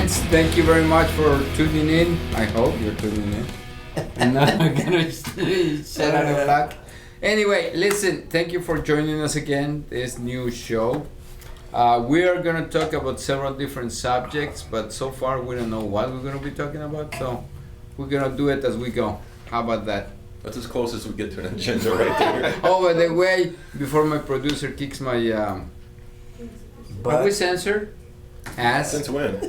friends, thank you very much for tuning in. I hope you're tuning in. I'm not gonna shut out of luck. Anyway, listen, thank you for joining us again, this new show. We are gonna talk about several different subjects, but so far we don't know what we're gonna be talking about, so we're gonna do it as we go. How about that? That's as close as we get to an agenda right there. Oh, by the way, before my producer kicks my are we censored? Ass. Since when?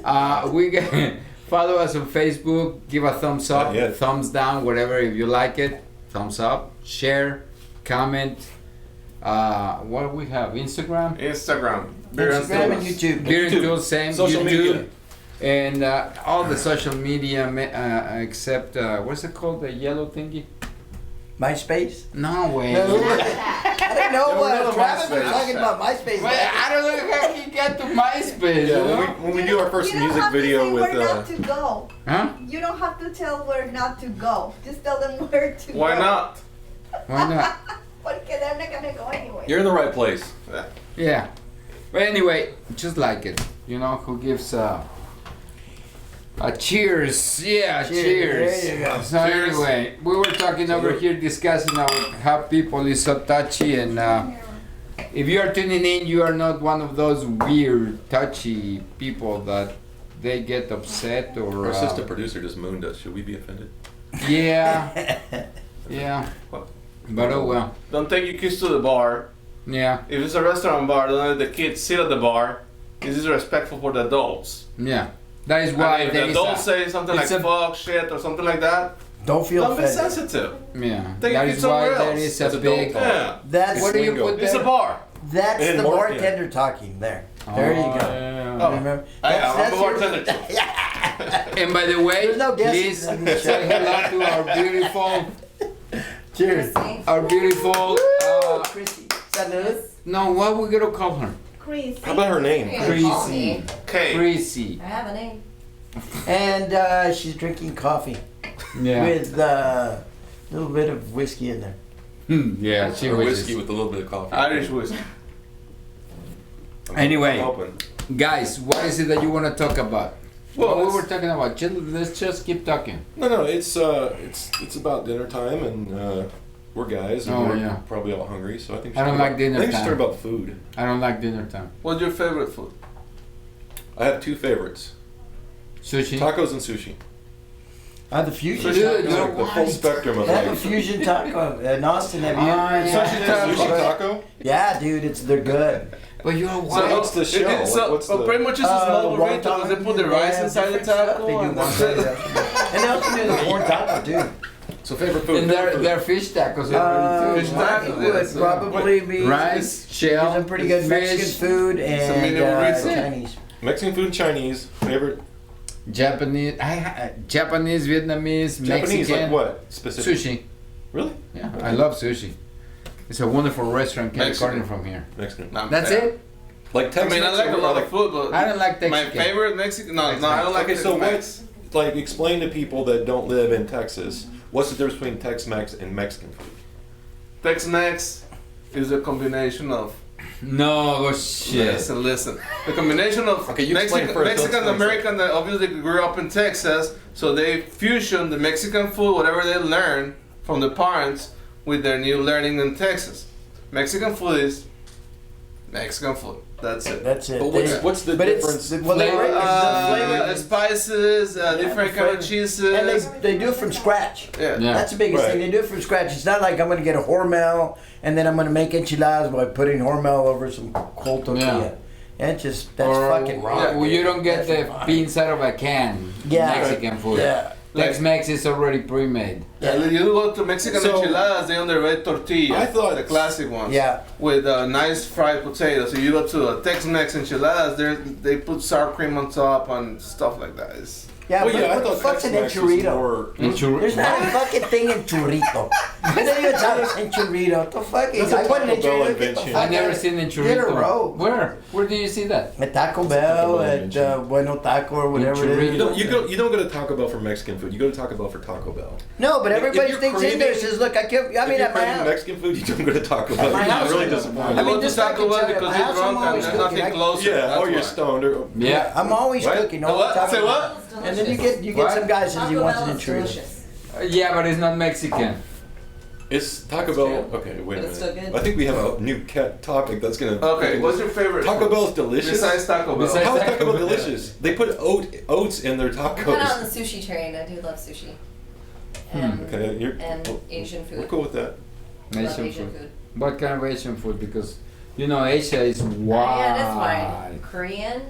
We get follow us on Facebook, give a thumbs up, thumbs down, whatever. If you like it, thumbs up, share, comment. What do we have? Instagram? Instagram and YouTube. Beer and Tools, same. Social YouTube. media. And all the social media except, what's it called? The yellow thingy? MySpace? No way. I didn't know what Travis was talking about MySpace. Well, I don't know how he got to MySpace. Yeah, you know? when we do our first You don't music have video to say with where not to go. Huh? You don't have to tell where not to go. Just tell them where to go. Why not? Why not? Porque they're not gonna go anyway. you're in the right place. Yeah. But anyway, just like it. You know, who gives a cheers. Yeah, cheers. There you go. So Cheers. anyway, we were talking over here discussing how people is so touchy, and if you are tuning in, you are not one of those weird, touchy people that they get upset or Our assistant producer just mooned us. Should we be offended? yeah. Yeah. But oh well. Don't take your kids to the bar. Yeah. If it's a restaurant bar, don't let the kids sit at the bar. This is respectful for the adults. Yeah. That is why And if there the is adults say something like it's a- fuck, shit, or something like that, Don't feel don't be offended. sensitive. yeah. Take That it is why somewhere there else. is That's a adult big. talk. Yeah. That's What do you lingo. put It's there? a bar. that's And the marketing. bartender talking there. There you go. Yeah. Oh. Remember? I'm a That's bartender too. And by the way, There's no guesses please on this say show. hello to our Cheers. beautiful, Chrissy. Salud. no, what we gonna call her? Crazy. How about her name? Chrissy. Okay. Chrissy. I have a name. And she's drinking coffee Yeah. with a little bit of whiskey in there. Yeah, she Or wishes. whiskey with a little bit of coffee. Irish whiskey. Anyway. I'm hoping. Guys, what is it that you want to talk about? Well, What we it's- were talking about. Let's just keep talking. No, it's about dinner time, and we're guys, and Oh, we're yeah. probably all hungry. So I think. I don't like dinner I think we should time. start about food. I don't like dinner time. What's your favorite food? I have two favorites: Sushi. tacos and sushi. The fusion Dude, taco. you It's like the full spectrum of They have a like. fusion taco in Austin. Have you? Yeah. Sushi taco. Sushi taco? Yeah, dude, they're good. But you're So white. what's the show? So, What's pretty much it's a small burrito wonton, because they put the they rice have inside the different stuff. taco They do and that's it. wonton, and they also do the corn taco too. So favorite food? And their fish tacos are Fish pretty tacos, Mine yeah, would so- probably be too. Rice, shell, some pretty good fish. Mexican food Some and mini burrito. Chinese. Mexican food, Chinese. Favorite Japanese, Japanese, Vietnamese, Japanese, Mexican. like what? Specific. Sushi. Really? Yeah, I love sushi. It's a wonderful restaurant, Kenny Mexican. Corner from here. Mexican. No, That's yeah. it? Like I Tex-Mex. mean, I like a or lot like- of food, but I don't like my Mexican. favorite Mexican. No, I don't like Okay, so Tex-Mex. what's like explain to people that don't live in Texas what's the difference between Tex-Mex and Mexican food? Tex-Mex is a combination of No, shit. Listen. The combination of Okay, you explain Mexican, first, Mexican don't explain American that obviously grew up in Texas, so they fusion the Mexican food, whatever they learn from the parents, with their new learning in Texas. Mexican food is Mexican food. That's it. That's it. But what's the but difference? It's, well, they Flavor- break the flavor. Spices, different kind of cheeses. And they do it from scratch. yeah. Yeah. That's the biggest Right. thing. They do it from scratch. It's not like I'm going to get a Hormel and then I'm going to make enchiladas by putting Hormel over some cold tortilla. That's Or, fucking wrong. well, you don't get That's the wrong. beans out of a can. Yeah. Mexican food. Yeah. Tex-Mex is already pre-made. Yeah, you go to Mexican So- enchiladas, they on the red tortilla. I thought- the classic ones. Yeah. With nice fried potatoes. So you go to a Tex-Mex enchiladas, they put sour cream on top and stuff like that. It's, Yeah, Well, but yeah, I what the thought fuck's an Tex-Mex was enchilada? more. There's not a fucking thing in churrito. I don't even tell us enchilada. What the fuck is That's a I put an Taco Bell enchilada. Get the invention. fuck I've never out. seen in Get a churrito. row. Where do you see that? At Taco Bell, Bell at invention. Bueno Taco or whatever it Churrito. is. You don't go to Taco Bell for Mexican food. You go to Taco Bell for Taco Bell. No, but everybody you're thinks in there craving- says, look, I mean, if you're at my craving house. Mexican food, you don't go to Taco At Bell. my You're house, really I don't. disappointed. I mean, You just go to like Taco I Bell tell you, because my you're house, drunk I'm and always there's cooking. nothing closer. Yeah, That's or you're why. stoned. Or, Yeah. I'm always What? cooking all the What? time. Say what? And then you get What? some guy says he Taco wants Bell an is intruder. delicious. Yeah, but it's not Mexican. It's Taco It's Bell. true. Okay, wait a But minute. it's still good. I think we have a new topic that's gonna. Okay, what's your favorite? Taco Bell's delicious. Besides Taco Bell. Besides- How is Taco Taco Bell Bell. delicious? They put oats in their I'm kind of on tacos. the sushi train. I do love sushi. Hmm. And, Okay, you're. and oh, Asian We're food. cool with that. Love Asian Asian food. food. What kind of Asian food? Because you know Asia is wide. Yeah, that's wide. Korean.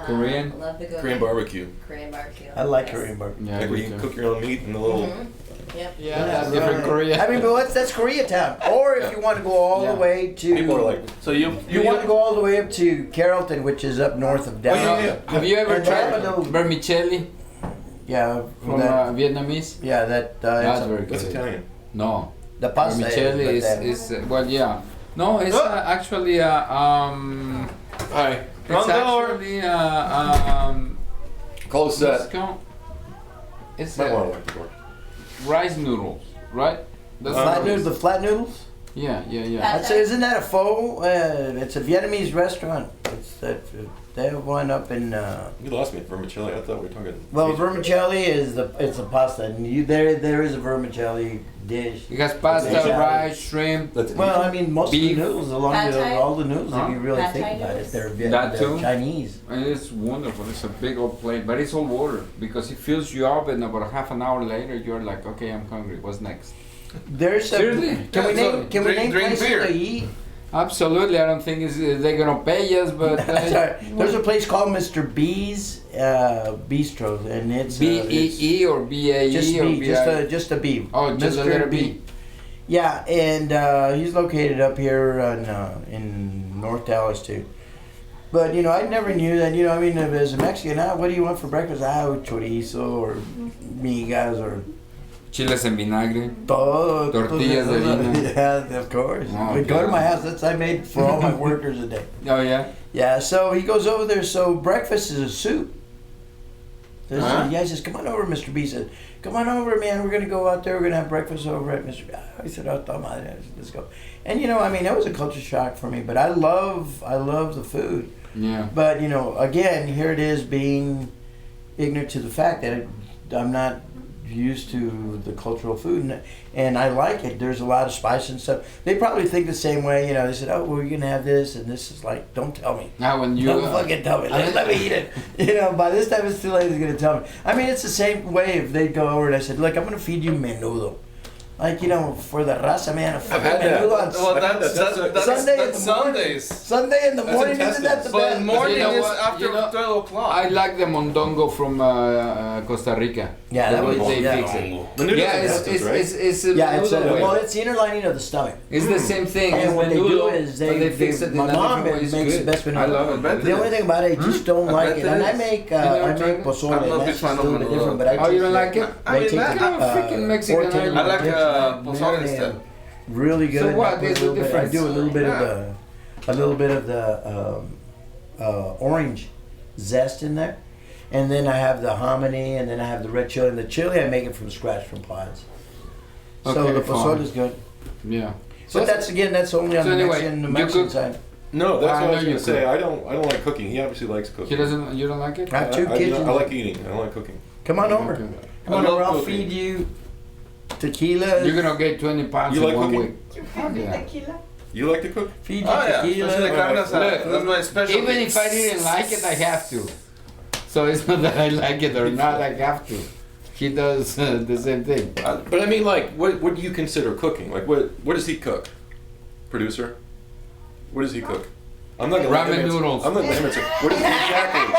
Korean? I love the go Korean barbecue. Korean barbecue. I like yes. Korean barbecue. Yeah, Like where you can cook your own meat in the little. Mhm. Yep. Yeah, different Korea. I mean, but that's Koreatown. Or if you want to go all Yeah. the way to, People are like, So you want to go all the way up to Carrollton, which is up north of Oh, Dallas. yeah. Have you ever And they have tried a little- vermicelli Yeah, from that, Vietnamese? yeah, that That's it's very that's good. Italian. No, the pasta. vermicelli but is, then- well, yeah. No, it's actually Hi. it's Front door. actually Call us what's that. it called? It's Might want to lock the door. rice noodles, right? That's flat what it noodles, is. the flat noodles. Yeah, yeah, yeah. Pad I'd say, isn't that a pho? It's a Vietnamese restaurant. It's that they have one up in. You lost me at vermicelli. I thought we were talking. Well, vermicelli is it's a pasta, and there is a vermicelli dish. It has pasta, Yeah. rice, shrimp. That's Well, I mean, most Beef. of the noodles along Pad the, Thai? all the noodles, Huh? if you really Pad think Thai about it, noodles? they're, That they're too? Chinese. And it's wonderful. It's a big old plate, but it's all water because it fills you up, and about half an hour later, you're like, okay, I'm hungry. What's next? There's a, Seriously? Can we Yeah, so name can we drink- name drink places beer. to eat? Absolutely, I don't think they're gonna pay us, but That's all right. There's a place called Mr. B's Bistro, and it's B it's E E or B A just E or B, B just I. just a B. Oh, just a Mr. letter B. Yeah, and he's located up here in North Dallas too. But you know, I never knew that. You know, I mean, as a Mexican, what do you want for breakfast? Chorizo or migas or Chiles en vinagre. todo. Tortillas de harina. Yeah, of course. Oh, But go to okay. my house. That's I made for all my workers a day. Oh yeah. Yeah, so he goes over there. So breakfast is a soup. Huh? The guy says, "Come on over." Mr. B said, "Come on over, man. We're gonna go out there. We're gonna have breakfast over at Mr. B." I said, "Oh, toma madre, let's go." And you know, I mean, that was a culture shock for me. But I love the food. Yeah. But you know, again, here it is being ignorant to the fact that I'm not used to the cultural food, and I like it. There's a lot of spice and stuff. They probably think the same way. You know, they said, "Oh, well, we're gonna have this," and this is like, "Don't tell me." Now when you Don't fucking tell me. Let me eat it. You know, by this time it's too late. He's gonna tell me. I mean, it's the same way if they go over and I said, "Look, I'm gonna feed you menudo." Like, you know, for the raza, man, a fucking had that. menudo on Well, that's Sunday in that's the morning. Sundays. Sunday in the That's morning, isn't intestines. that the But best? in morning You know is what? after You know, 12 o'clock. I like the mondongo from Costa Rica. Yeah, the that way was- they yeah. fix it. Menudo Yeah, is it's intestines, right? it's a Yeah, it's menudo way. well, it's the inner lining of the stomach. It's the same thing. And it's what they do menudo, is but they fix it in my a mom different way. It's makes good. the best menudo. I love it. bet The only thing about it, I just don't I like bet it. it And I is. make You never I tried make it? pozole. I'm not and a big that's fan just of a little bit menudo. different. But I Oh, you take don't the- like it? I they mean, take that the, kind of freaking Mexican pork are you? I like marinade pozole them instead. really good. So and what? I put There's a a little bit- I difference. do a little bit Yeah. of a little bit of the orange zest in there, and then I have the hominy, and then I have the red chili. And the chili I make it from scratch from pods. So Okay, the fine. pozole is good. Yeah. But that's only on So the anyway, Mexican, you Mexican cook- side. No, that's I what I know was you gonna say. cook. I don't like cooking. He obviously likes cooking. He doesn't. You don't like it? I have two kids. I like eating. I don't like cooking. Come on over. Okay. Come I on love over. I'll cooking. feed you tequila. You're gonna get 20 pounds You in like 1 cooking? week. You feel me, Yeah. tequila? You like to cook? Feed you Oh yeah, tequila. especially the carne asada. Look, That's my special. Even if I didn't like it, I have to. So it's not that I like it or not. I have to. He does the same thing. But I mean, like, what do you consider cooking? Like, what does he cook? Producer? What does he cook? I'm not gonna let him Ramen answer. noodles. I'm not gonna let him answer. What is he exactly?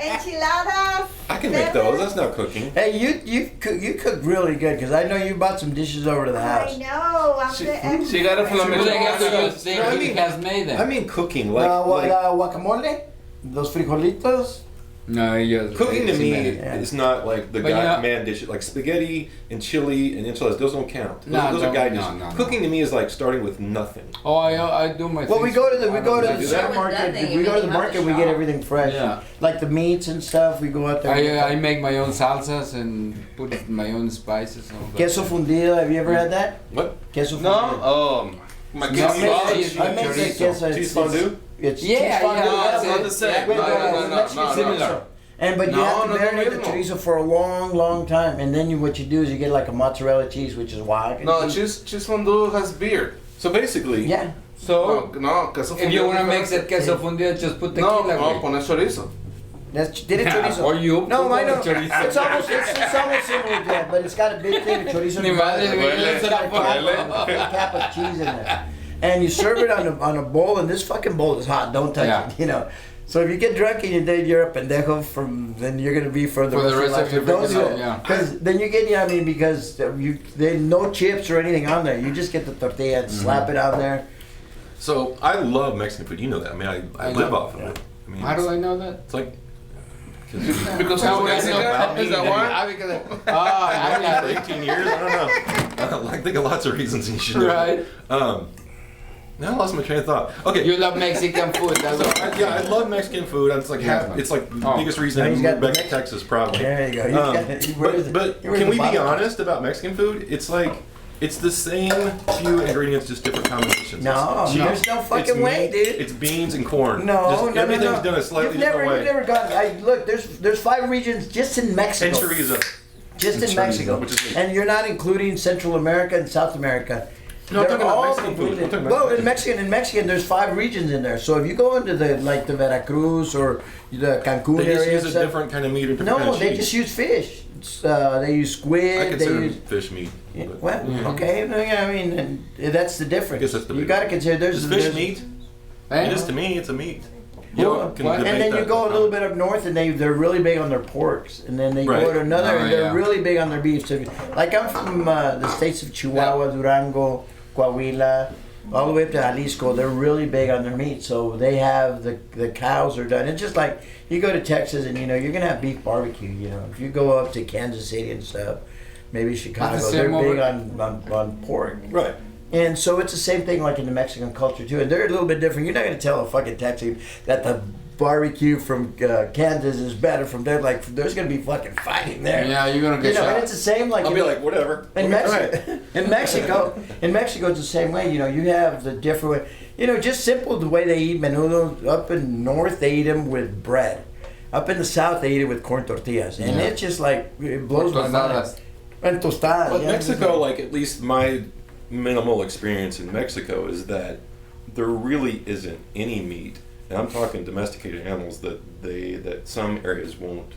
Enchiladas. I can make those. That's not cooking. Hey, you cook really good because I know you bought some dishes over to the I house. know. I'm She- the expert. she got it from the Who the hell do you No, think I he mean- has made them? I mean, cooking like. Guacamole, los frijolitos. No, yeah. Cooking to me Yeah. is not like the But guy yeah. man dish. Like spaghetti and chili and enchiladas, those don't count. Those are guy dishes. no. Cooking to me is like starting with nothing. Oh, I do my. Well, we things- go to the I don't do the that. supermarket. With nothing, We go to you the have to market. We get shop. everything fresh. Yeah. Like the meats and stuff. We go out there. I make my own salsas and put my own spices and all that. Queso fundido. Have you ever had that? What? Queso No, fundido. my No, kids maybe love it's- it. I make the chorizo. queso. Cheese fondue? It's Yeah, cheese fondue. yeah, No, that's it's not it. the same. Yeah, Wait, No, wait, no, wait, no, it's no, Mexican no, chorizo. no. But you No, have to no, no, marinate no, the no. chorizo for a long, long time, and then what you do is you get like a mozzarella cheese, which is wild. No, cheese fondue has beer. So basically, Yeah. So No, queso if you fundido wanna is mix different. that queso fundido, just put No, tequila. no, güey. poner chorizo. That's did it Yeah, chorizo? or you No, put I know. chorizo. It's almost similar to that, but it's got a big thing of chorizo. Ni madre, and güey, Huele, it's got a cap, huele. a cap of cheese in there, and you serve it on a bowl, and this fucking bowl is hot. Don't touch Yeah. it, you know. So if you get drunk and you're a pendejo then you're gonna be for the rest of your life. Don't do it, yeah. because then you get, I mean, because there's no chips or anything on there. You just get the tortilla and slap it on there. so I love Mexican food. You know that. I mean, I I live know. off of it. I mean, How do I know that? It's like Because How it's would I Mexican. know about Is me? that why? Ah, because I I've got been here for 18 years. I don't know. I think of lots of reasons you should know. Right. Now I lost my train of thought. Okay. You love Mexican food. That's So, what. yeah, I love Mexican food. It's like it's like the Oh. biggest reason Now I he's moved got back the to Texas, probably. There you go. But can we be honest about Mexican food? It's like it's the same few ingredients, just different combinations. No, It's cheese, there's no fucking it's way, meat, dude. It's beans and corn. No, Just no, everything's no. done a slightly You've different way. You've never gone. Look, there's 5 regions just in Mexico. And chorizo. Just in chorizo, Mexico, which is meat. and you're not including Central America and South America. No, I'm They're talking about all Mexican food. included. I'm talking about Well, in Mexican. Mexican, there's 5 regions in there. So if you go into the Veracruz or the Cancun They just area, use and a stuff, different kind of meat or different no, kind of they cheese. just use fish. They use squid. I They consider use. fish meat. Yeah, but- well, okay, no, yeah, I mean, and that's the difference. I guess that's the you big got to one. consider there's Is fish there's- meat? Eh? It is to me. It's a meat. You Well, can what? debate And then you that. go a little bit up north, and they're really big on their porks, and then they Right. go to another, Oh, and they're yeah. really big on their beef. So, like I'm from the states of Chihuahua, Durango, Coahuila, all the way up to Jalisco. They're really big on their meat, so they have the cows are done. It's just like you go to Texas, and you're gonna have beef barbecue. If you go up to Kansas City and stuff, maybe Chicago, It's the they're same big over- on pork. Right. And so it's the same thing like in the Mexican culture too. And they're a little bit different. You're not going to tell a fucking Texan that the barbecue from Kansas is better from there. Like there's going to be fucking fighting there. Yeah, you're gonna get And shot. it's the same like I'll in, be like, whatever. in Okay, Mexico. In Mexico, it's the same way. You have the different way. Just simple the way they eat menudo. Up in north, they eat them with bread. Up in the south, they eat it with corn tortillas, and Yeah. it's just like it blows my mind. Tostadas. And tostadas. But yeah, Mexico, like at least my minimal experience in Mexico is that there really isn't any meat, and I'm talking domesticated animals that some areas won't.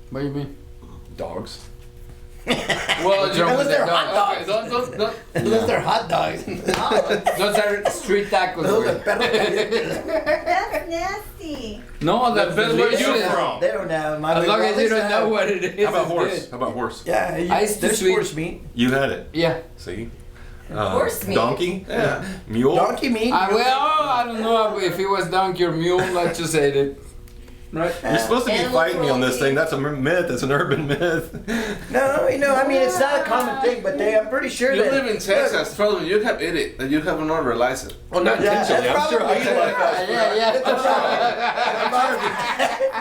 What do you mean? Dogs. Well, What's wrong with they're that hot dog? don't. Unless they're hot dogs. Those are street tacos, Those are güey. perros calientes. That's nasty. No, that's Depends where you're delicious. from. They don't have. As long as you don't know what it is. How about it's horse? good. How about horse? Yeah, I used to there's sweet- horse meat. You had it. Yeah. See. Horse meat. Donkey. Yeah. Mule. Donkey meat. I don't know if it was donkey or mule. I just ate it. Right? You're supposed to be Animal fighting me on this cruelty. thing. That's a myth. That's an urban myth. No, I mean it's not a common thing, but I'm pretty sure You that. live in Texas. Trust me, you have eat it, and you have not realized it. Well, not Yeah, intentionally. that's I'm sure I probably eat like Yeah.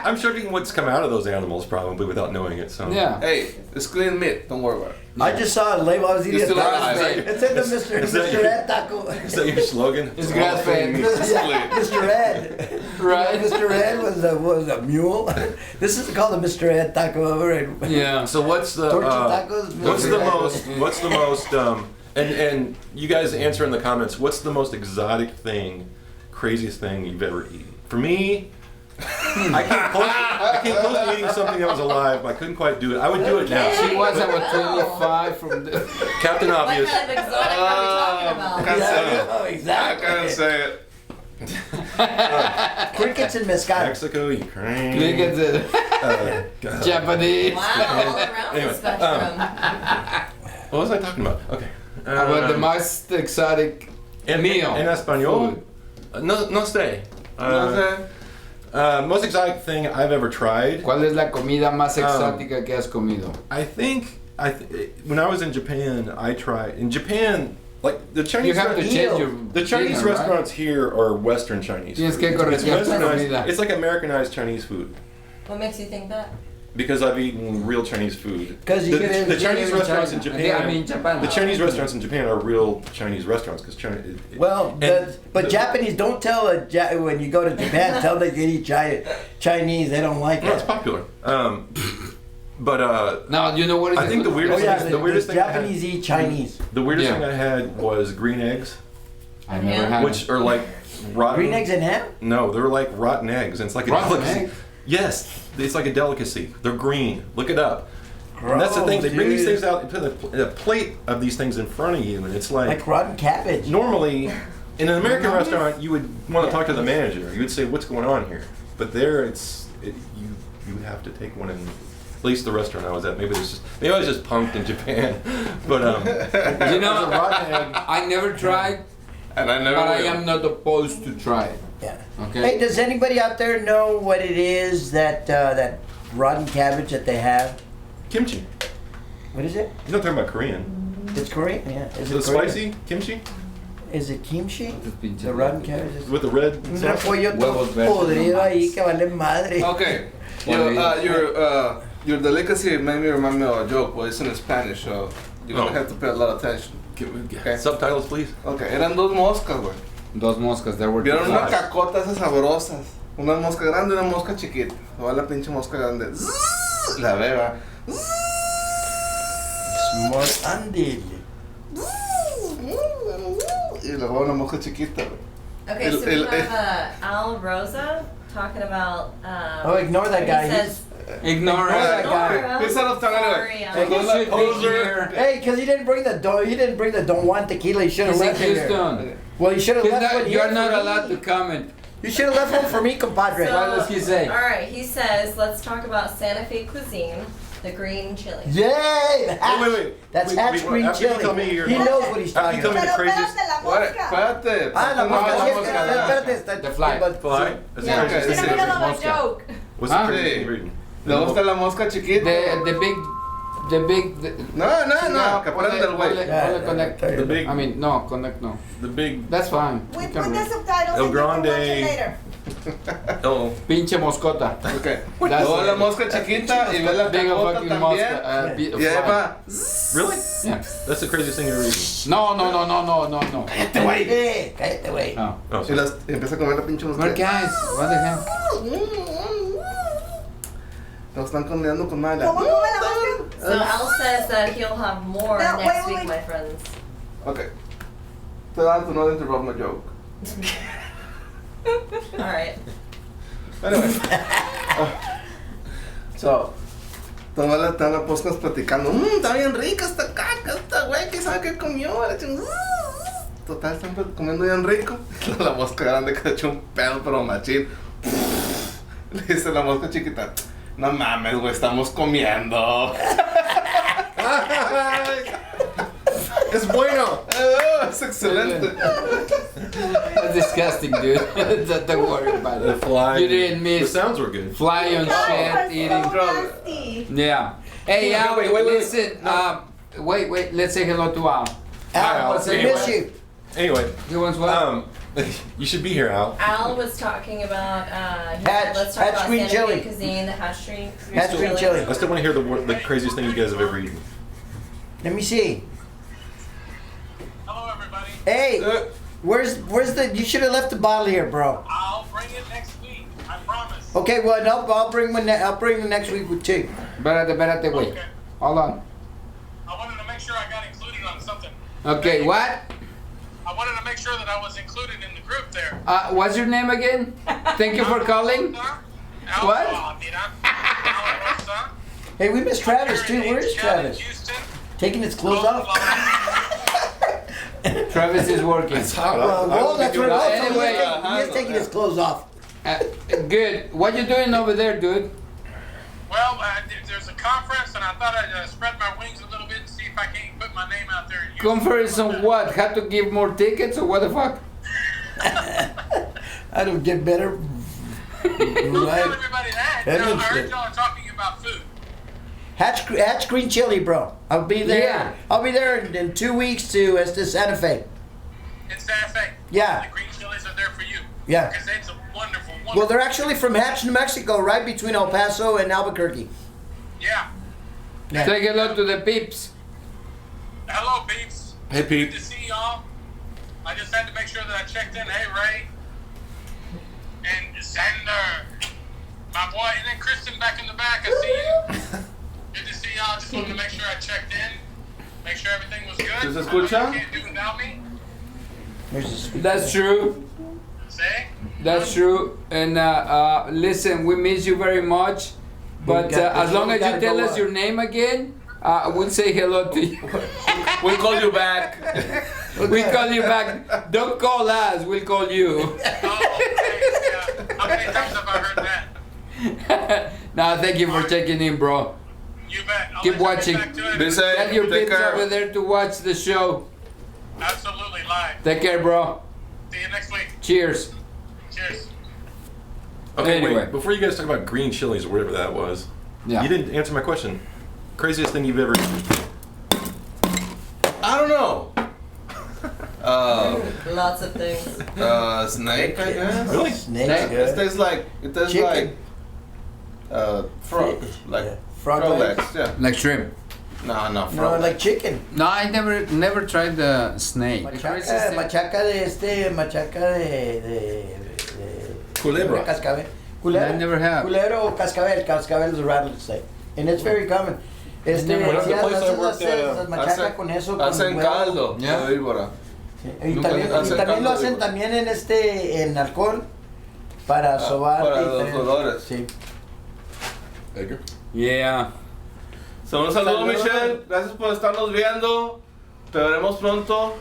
I'm sure eating what's come out of those animals probably without knowing it. So Yeah. Hey, it's clean meat. Don't worry about it. I just saw a label. I was eating It's a still taco. alive. It said the Mr. is that Mr. your- Ed taco. Is that your slogan? It's grass fed. Yeah, Mr. Ed. Right? Mr. Ed was a mule. This is called the Mr. Ed taco over in Yeah. So what's the Torture tacos, what's Mr. the Ed. most and you guys answer in the comments, what's the most exotic thing, craziest thing you've ever eaten? For me, I came close to eating something that was alive, but I couldn't quite do it. I would do it now. She was about 25 from the. Captain What Obvious. kind of exotic are we talking about? Can't say Yeah, it. oh, I exactly. can't say it. Crickets and mezcal. Mexico, Ukraine. Look at the God. Japanese. Wow, all around Anyway, the spectrum. What was I talking about? Okay. About the most exotic en, meal. En español. Food. No sé. Okay. Most exotic thing I've ever tried. ¿Cuál es la comida más exótica que has comido? I think when I was in Japan, I tried. In Japan, like the Chinese. You have to change your The Chinese dinner, restaurants here are Western Chinese. Tienes food. que corregir It's tu westernized. comida. It's like Americanized Chinese food What makes you think that? because I've eaten real Chinese food. 'Cause you the, get it- the you get Chinese it in restaurants in China. Japan. I mean, Japan. The Chinese restaurants in Japan are real Chinese restaurants because China. Well, but the- Japanese don't tell when you go to Japan, tell them you eat Chinese. They don't like Well, it's it. popular. But No, you know what is I think the Oh weirdest, yeah, the weirdest thing I had, Japanese eat Chinese. the weirdest Yeah. thing I had was green eggs, I never Yeah. had which are like rotten. Green eggs and ham? No, they're like rotten eggs, and it's like a Rotten delicacy. eggs? Yes, it's like a delicacy. They're green. Look it up. And that's the thing. They bring these dude. things out and put a plate of these things in front of you, and it's Like rotten cabbage. normally in an American Normally? restaurant you would want to talk to the manager. You would say, "What's going on here?" But there, you have to take one in. At least the restaurant I was at. Maybe I was just punked in Japan. But You know, there's a rotten egg. I never tried, And I never but I will. am not opposed to try it. Yeah. Okay. Hey, does anybody out there know what it is that rotten cabbage that they have? Kimchi. What is it? You're not talking about Korean. It's Korean. Yeah. Is Is it Korean? spicy kimchi Is it kimchi? Estos pinches The rotten locos. cabbage. Is with the red un sauce? repollo Huevos verdes, podrido no ahí mames. que vale madre. Okay. Well, Your delicacy made me remember of a joke, but it's in Spanish, so you're gonna Oh. have to pay a lot of attention. Okay. Subtitles, please. Okay, eran dos moscas, güey. Dos moscas, there were two Vieron unas flies. cacotas esas sabrosas. Una mosca grande y una mosca chiquita. Va la pinche mosca grande. Zzz, la beba. Smart Andy. Y luego una mosca chiquita, güey. Okay, so we have Al Rosa talking about. Oh, ignore that guy. He says, Ignore that it. guy. He's out of town Sorry, anyway. Al. Hey, you should be Poser. here. Hey, because he didn't bring the Don Juan tequila. You should have He's in left him there. Houston. Well, you should have He's left not, one you're here not for allowed me. to comment. You should have left one for me, compadre. So- What does he say? All right, he says, let's talk about Santa Fe cuisine, the green chili. Yay! The hatch. Wait. That's Wait, Hatch wait, green after you chili. tell me your- He knows what he's After you talking tell me about. the Pero craziest- espérate, la What? mosca. Espérate. Ah, la mosca. la sí, mosca, espérate, la- espérate. the fly. But- Fly? That's Yeah, the craziest it's in thing the I've middle ever of a Mosca. joke. What's the Huh? craziest thing you've eaten? Luego está la mosca chiquita. The big. No, que prende el güey. Ponle connect. The big- I mean, no, connect, no. The big That's fine. We You can put the read. subtitles El and you can watch Grande. it later. oh Pinche moscota. Okay. That's Luego la it. mosca chiquita y ve la Big cacota fucking también. mosca. Y ahí va. really? Yeah. That's the craziest thing you've ever eaten. No. Cállate, güey. Cállate, güey. Oh. Oh, Y sorry. y empieza a comer la pinche mosca. Well, guys, what the hell? Nos están condenando con mala. ¿Cómo come la mosca? So Al says that he'll have more No, next wait. week, my friends. Okay. Tell her to not interrupt my joke. All right. Anyway. So, todas las poscas platicando. Está bien rica esta caca, esta güey, que sabe qué comió. La ching- Total, están comiendo bien rico. La mosca grande que le echó un pedo, pero machín. Le dice la mosca chiquita: no mames, güey, estamos comiendo. Es bueno. Es excelente. That's disgusting, dude. Don't worry about The it. fly. You didn't The miss. sounds were good. Fly on That shit, was eating. so nasty. Yeah. Hey, Al, wait. listen. Wait. Let's say hello to Al. Al, what's I it? miss you. Anyway, He wants what? you should be here, Al. Al was talking about, he Hatch- said, let's talk Hatch about green Santa Fe chili. cuisine, the Hatch green Hatch green chili. I still want to hear the craziest thing you guys have ever eaten. Let me see. Hello, everybody. Hey, where's the? You should have left the bottle here, bro. I'll bring it next week. I promise. Okay, well, no, I'll bring the next week with two. Espérate, wait. Okay. Hold on. I wanted to make sure I got included on something. Okay, what? I wanted to make sure that I was included in the group there. What's your name again? Thank you for calling. What? Hey, we miss Travis too. Where's Travis? Houston. Taking his clothes off. Travis is working. It's hot. Well, that's what it was. Anyway, He is taking his clothes off. Good. What you doing over there, dude? Well, there's a conference, and I thought I'd spread my wings a little bit and see if I can't put my name out there. In Houston. Conference on what? Have to give more tickets or what the fuck? I don't get better. Don't tell everybody that. That Now, I looks heard good. y'all are talking about food. Hatch green chili, bro. I'll be there. Yeah. I'll be there in 2 weeks to Santa Fe. In Santa Fe. Yeah. The green chilies are there for you. Yeah. Because it's a wonderful, wonderful. Well, they're actually from Hatch, New Mexico, right between El Paso and Albuquerque. Yeah. Yeah. Say hello to the peeps. Hello, peeps. Hey, Pete. Good to see y'all. I just had to make sure that I checked in. Hey, Ray. And Xander. My boy. And then Kristen back in the back. I see you. Good to see y'all. Just wanted to make sure I checked in. Make sure everything was good. ¿Se I know you escucha? can't do without me. There's a sweet That's true. Say. That's true. And listen, we miss you very much. But as long as you tell us your name again, we'll say hello to you. We'll call you back. We call you back. Don't call us. We'll call you. Oh, okay. Yeah. How many times have I heard that? No, thank you for checking in, bro. You bet. I'll Keep let you get watching. back to it. Be safe. Tell your Take peeps care. over there to watch the show. Absolutely live. Take care, bro. See you next week. Cheers. Cheers. Okay, Anyway. wait. Before you guys talk about green chilies or whatever that was, Yeah. you didn't answer my question. Craziest thing you've ever eaten? I don't know. Lots of things. Snake, I guess. Really? Snake's Snake? It good. tastes like Chicken. frog, like Yeah. Frog frog legs. legs. Yeah. Like shrimp. No, frog. No, legs. like chicken. No, I never tried the snake. Machaca, machaca de Culebra. cascabel. Culero. I never have. Culero o cascabel. Cascabel is a rattlesnake. And it's very common. Well, si the place I haces worked at, las machaca con eso, con hacen huevo. caldo Yeah. de víbora. Y Nunca también, hacen y también lo caldo de hacen víbora. también en alcohol para sobar. para los dolores. Sí. Edgar? Yeah. So, un saludo, Saludos. Michelle. Gracias por estarnos viendo. Te veremos pronto.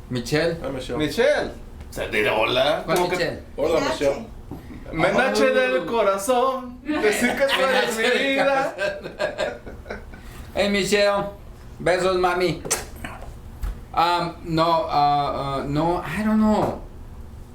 Michelle. Hi, Michelle. Michelle. Se dirá hola. ¿Cuál Como que- Michelle? Hola, Nache. Michelle. Menache del corazón. Decir que tú eres mi vida. Hey Michelle, besos mami. No, I don't know.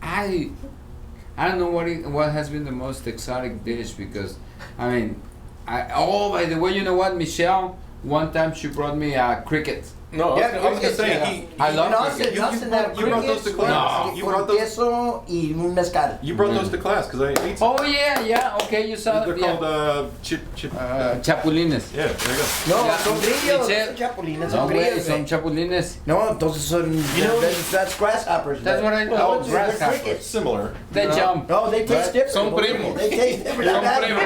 I don't know what has been the most exotic dish because, I mean, by the way, you know what, Michelle? One time she brought me cricket. No, Yeah, I was gonna say, crickets, he, I love No, cricket. You brought those to crickets class. con- You con brought those- queso y un mezcal. you brought those to class because I ate some. Oh yeah, okay, you saw They're it. Yeah. called chip. Chapulines. Yeah, there you go. No, Yeah, son grillos, Michelle. son chapulines, No, son güey, grillos. son chapulines. No, entonces son, know- that's grasshoppers. That's what I No, know. they're Grasshoppers. crickets. Similar. They jump. No, they taste different. Son primos. They taste different. Son Las primos.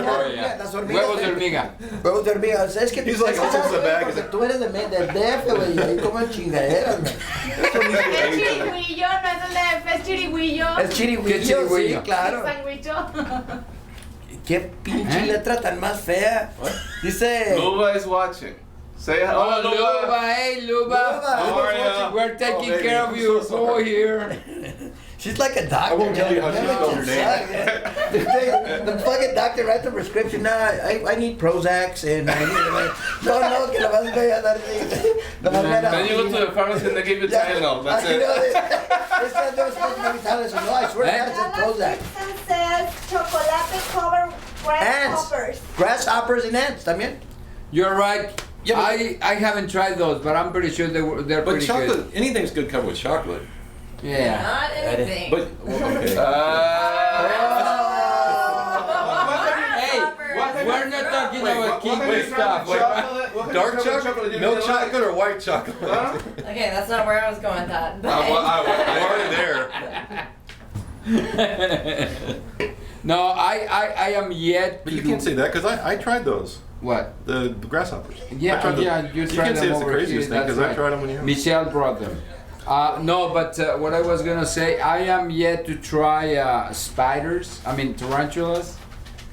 hormigas, las hormigas. Huevos de hormiga. Huevos de hormiga. O sea, es que He's like, sabes, opens the güey, bag, porque he's like- tú eres del DF, güey, y ahí comen chingaderas, güey. Es chirigüillo, no es el DF, es chirigüillo. Es chirigüillo, ¿Qué chirigüillo? sí, claro. Sandwicho. Qué pinche ¿Eh? letra tan más fea. Dice... Luba is watching. Say Oh, hello, Luba. Luba, hey Luba. How are ya? We're taking baby, care of I'm you. so Go sorry. here. She's like a doctor. I won't tell you how she That spells makes her it suck, the fucking doctor writes the prescription. Now I need Prozacs and I need no, que la vas a dar. Then you go to the pharmacy and they give you Tylenol. That's I know it. This guy never supposed to be telling us. No, I swear to God, it's Dallas Prozac. Gibson says chocolate covered grasshoppers. Grasshoppers and ants también. You're right. Yeah, but- I haven't tried those, but I'm pretty sure they're But pretty chocolate, good. anything's good covered with chocolate. Yeah. Not anything. But okay. Hey, we're not talking about kinky stuff. Dark chocolate, milk chocolate, or white chocolate? Okay, that's not where I was going with that. But I'm already there. No, I am yet. But to you do- can't say that because I tried those. What? The grasshoppers. Yeah, I tried yeah, you tried can't say them it's the over craziest here, thing because that's I right. tried them when you were. Michelle brought them. No, but what I was gonna say, I am yet to try spiders. I mean tarantulas.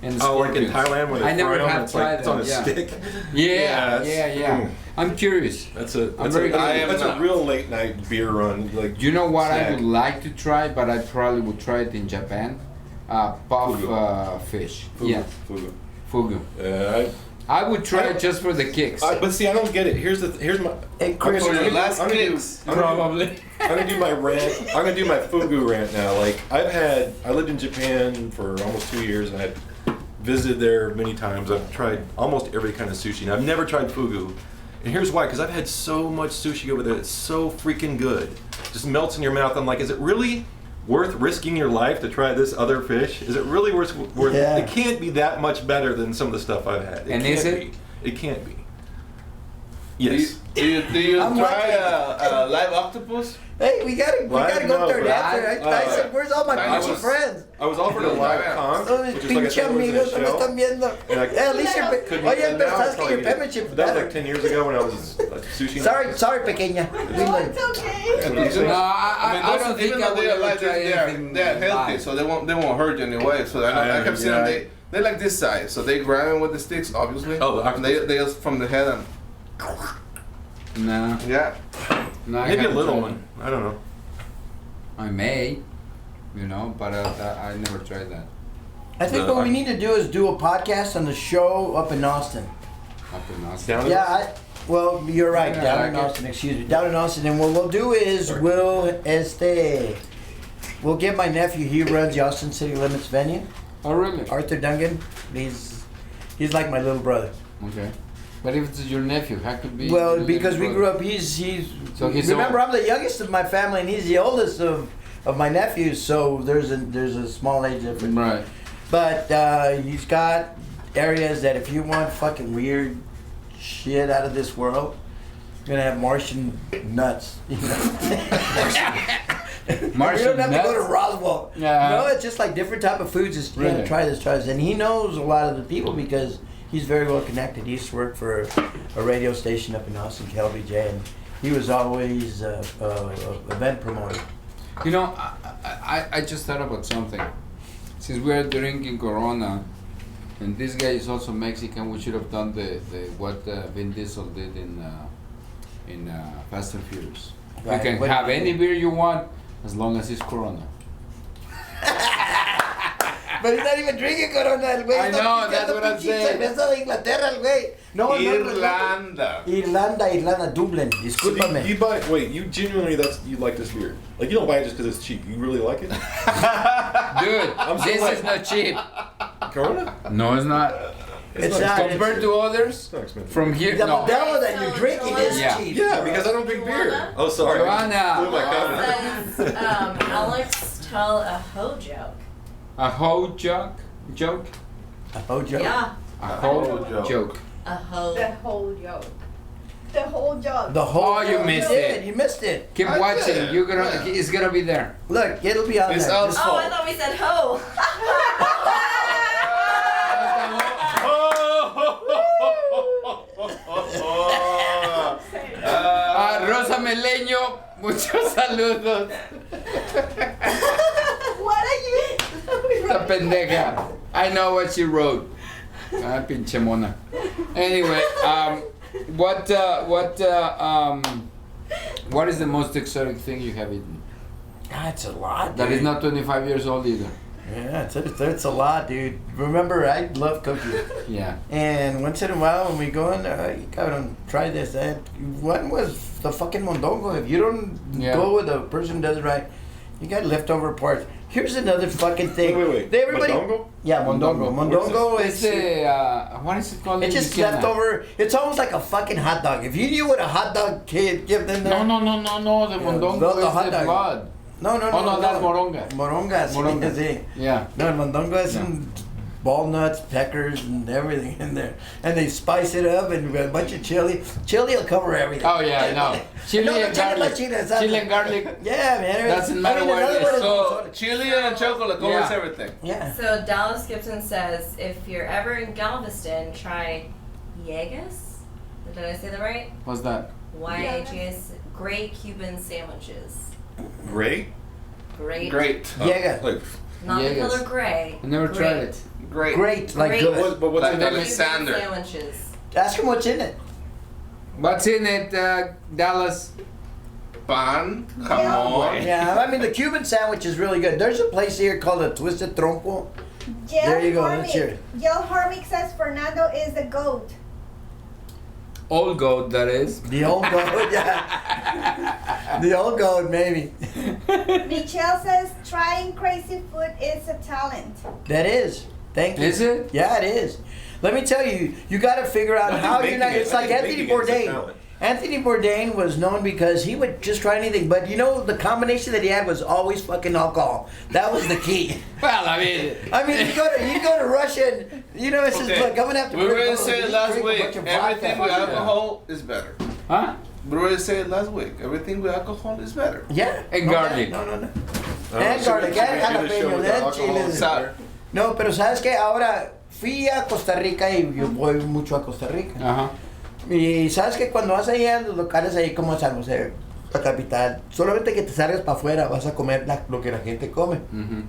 And Oh, like in scorpions. Thailand where they I never fry 'em, have it's like tried it's on a them, yeah. stick. Yeah, it's- yeah. I'm curious. That's a I'm very that's curious. a real late night beer run. Like You know what I snack. would like to try, but I probably would try it in Japan. Puff Fugu. fish. Fugu. Yeah, Fugu. fugu. I would try it just for the kicks. But see, I don't get it. Here's my. Hey, Chris, For your last I'm gonna do- kicks. Probably. I'm gonna do my rant. I'm gonna do my fugu rant now. Like I lived in Japan for almost 2 years, and I've visited there many times. I've tried almost every kind of sushi, and I've never tried fugu. And here's why: because I've had so much sushi over there. It's so freaking good. Just melts in your mouth. I'm like, is it really worth risking your life to try this other fish? Is it really worth? Yeah. It can't be that much better than some of the stuff I've had. And can't is it? Be. It can't be. Yes. Do you I'm try watching. a live octopus? hey, we gotta Well, go no, there but after. I said, where's all my I pinche was- friends? I was offered a live conch, Todos mis which is like I pinche said, was in a amigos no me shell. están viendo. And I Yeah, at least you're. couldn't Oye, eat it. Now pensaste it's que your probably- penmanship but that was better. like 10 years ago when I was sushi. Sorry, pequeña. We No, like- it's okay. No, I don't think even I though would they're ever alive, try they're anything healthy, live. so they won't hurt you anyway. So I kept seeing them. They're like this size, so they grab them with the sticks, obviously. Oh, the and they just from the head and No, yeah. no. I Maybe a haven't little tried one. I don't know. it. I may, but I never tried that. I think what we need to do is do a podcast on the show up in Austin. Up in Austin. Down Yeah, well, you're right. Yeah, Down I in like it. Austin, excuse me. Down in Austin. And what we'll do is we'll get my nephew. He runs the Austin City Limits venue. Oh, really? Arthur Dungan. He's like my little brother. Okay. But if it's your nephew, how could be? Well, your because we brother? grew up, he's So he's remember, old. I'm the youngest of my family, and he's the oldest of my nephews. So there's a small age difference. Right. But he's got areas that if you want fucking weird shit out of this world, you're gonna have Martian nuts. You know? Martian you don't have to go nuts? to Roswell. Yeah. No, it's just like different type of foods. Just Really? try this. And he knows a lot of the people because he's very well connected. He used to work for a radio station up in Austin, KLBJ, and he was always a event promoter. You know, I just thought about something. Since we are drinking Corona, and this guy is also Mexican, we should have done the what Vin Diesel did in Fast and Furious. Right. You can What have did he any do? beer you want as long as it's Corona. But he's not even drinking Corona, el güey. I Está know, that's picando what I'm pinche saying. cerveza de Inglaterra, el güey. No, Irlanda. Irlanda, Dublin. So Discúlpame. you buy? Wait, you genuinely you like this beer? Like you don't buy it just because it's cheap. You really like it? Dude, I'm so this like- is not cheap. Corona? No, it's not. It's not. Compared to others, It's not expensive. from here, The no. Modelo that you're drinking is Yeah. cheap. Yeah, because I don't drink beer. Joanna? Oh, sorry. Joanna. Blew my comment. Says, Alex, tell a hoe joke. A hoe joke? Oh, Joe. Yeah, A hoe joke. joke. a hoe. The whole joke. The whole job. The whole. Oh, you missed it. You missed it. Keep I watching. did. You're gonna. It's gonna be there. Look, it'll be out It's there. out. Just- Oh, I thought we said hoe. Rosa Meleño, muchos saludos. What are you? Esta pendeja. I know what she wrote. Ah, pinche mona. Anyway, what is the most exotic thing you have eaten? That's a lot. That dude. is not 25 years old either. Yeah, it's a lot, dude. Remember, I love cooking. Yeah. And once in a while, when we go in there, you gotta try this. That one was the fucking mondongo. If you don't Yeah. go with the person who does it right, you got leftover parts. Here's another fucking thing. Wait. They- everybody, Mondongo? Yeah, mondongo. Mondongo It's is what is it called? it's in just Louisiana? leftover. It's almost like a fucking hot dog. If you knew what a hot dog kid give them there. No. The mondongo the is hot the dog. blood. No. Oh no, that's moronga. Moronga. Moronga. Sí. Yeah. No, el mondongo has some walnuts, peckers, and everything in there. And they spice it up and a bunch of chili. Chili will cover everything. Oh yeah, I know. Chili No, and chili garlic. machina, that's- Chili and garlic. Yeah, man. Doesn't matter in what it other is. words, So chili and chocolate covers Yeah. everything. yeah. So Dallas Gibson says, if you're ever in Galveston, try Yegas. Did I say that right? What's that? Y-A-G-S. Great Cuban sandwiches. Great. Great. Great. Yega. Like, Not the Yegas. color gray. I never tried it. Great. Great, like Great. good. but what's Like in that it? is- Cuban Alexander. sandwiches. Ask him what's in it. What's in it, Dallas? Pan, jamón. Yeah, I mean the Cuban sandwich is really good. There's a place here called a Twisted Trompo. There you go, let's hear it. Yell Harmick says Fernando is the GOAT. Old goat, that is. The old goat, yeah. The old goat, maybe. Michelle says trying crazy food is a talent. That is. Thank you. Is it? Yeah, it is. Let me tell you, you got to figure out I think how you're making not. it- It's I like think Anthony making it is a Bourdain. talent. Anthony Bourdain was known because he would just try anything, but you know the combination that he had was always fucking alcohol. That was the key. Well, I mean. You go to Russia and you know it's just Okay. look. I'm gonna have to. We drink already a- said drink last a week, bunch of everything with vodka. alcohol is better. Huh? We already said last week, everything with alcohol is better. Yeah. And no, garlic. No. I don't know, And should we- garlic, should we and do the show jalapeños, with the and alcohol chiles. and No, pero sabes que ahora fui a Costa Rica y yo voy mucho a Costa Rica. Ajá. Y sabes que cuando vas ahí a los locales ahí como San José, la capital, solamente que te salgas para afuera vas a comer lo que la gente come. Mhm.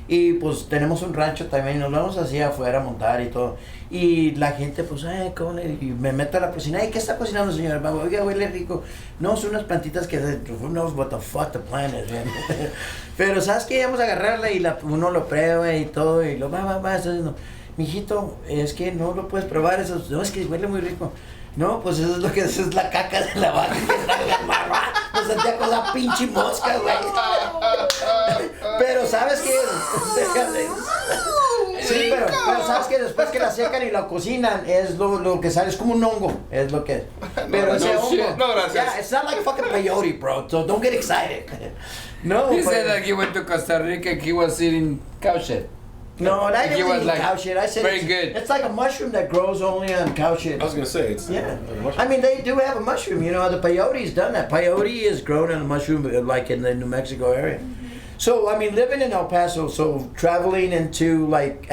Y pues tenemos un rancho también, nos vamos así afuera a montar y todo. Y la gente pues, ¿cómo le? Y me meto a la cocina, ¿qué está cocinando señor? Oiga, huele rico. No, son unas plantitas que, who knows what the fuck the plant is, man. Pero sabes que vamos a agarrarla y uno lo prueba y todo y lo va, está diciendo, mijito, es que no lo puedes probar, eso, no, es que huele muy rico. No, pues eso es lo que es la caca de la vaca que está en la barra. Me sentía con la pinche mosca, güey. Pero sabes que sí, pero sabes que después que la secan y la cocinan es lo que sale, es como un hongo, es lo que es. Pero ese no hongo, shit. No, gracias. yeah, it's not like fucking peyote, bro. So don't get excited. No, He but- said that he went to Costa Rica and he was eating cow shit. no, I He didn't was eat like, cow shit. I said very it's, good. it's like a mushroom that grows only on cow shit. I was gonna say it's Yeah, much- I mean they do have a mushroom. You know, the peyote's done that. Peyote is grown on a mushroom, like in the New Mexico area. So I mean, living in El Paso, so traveling into like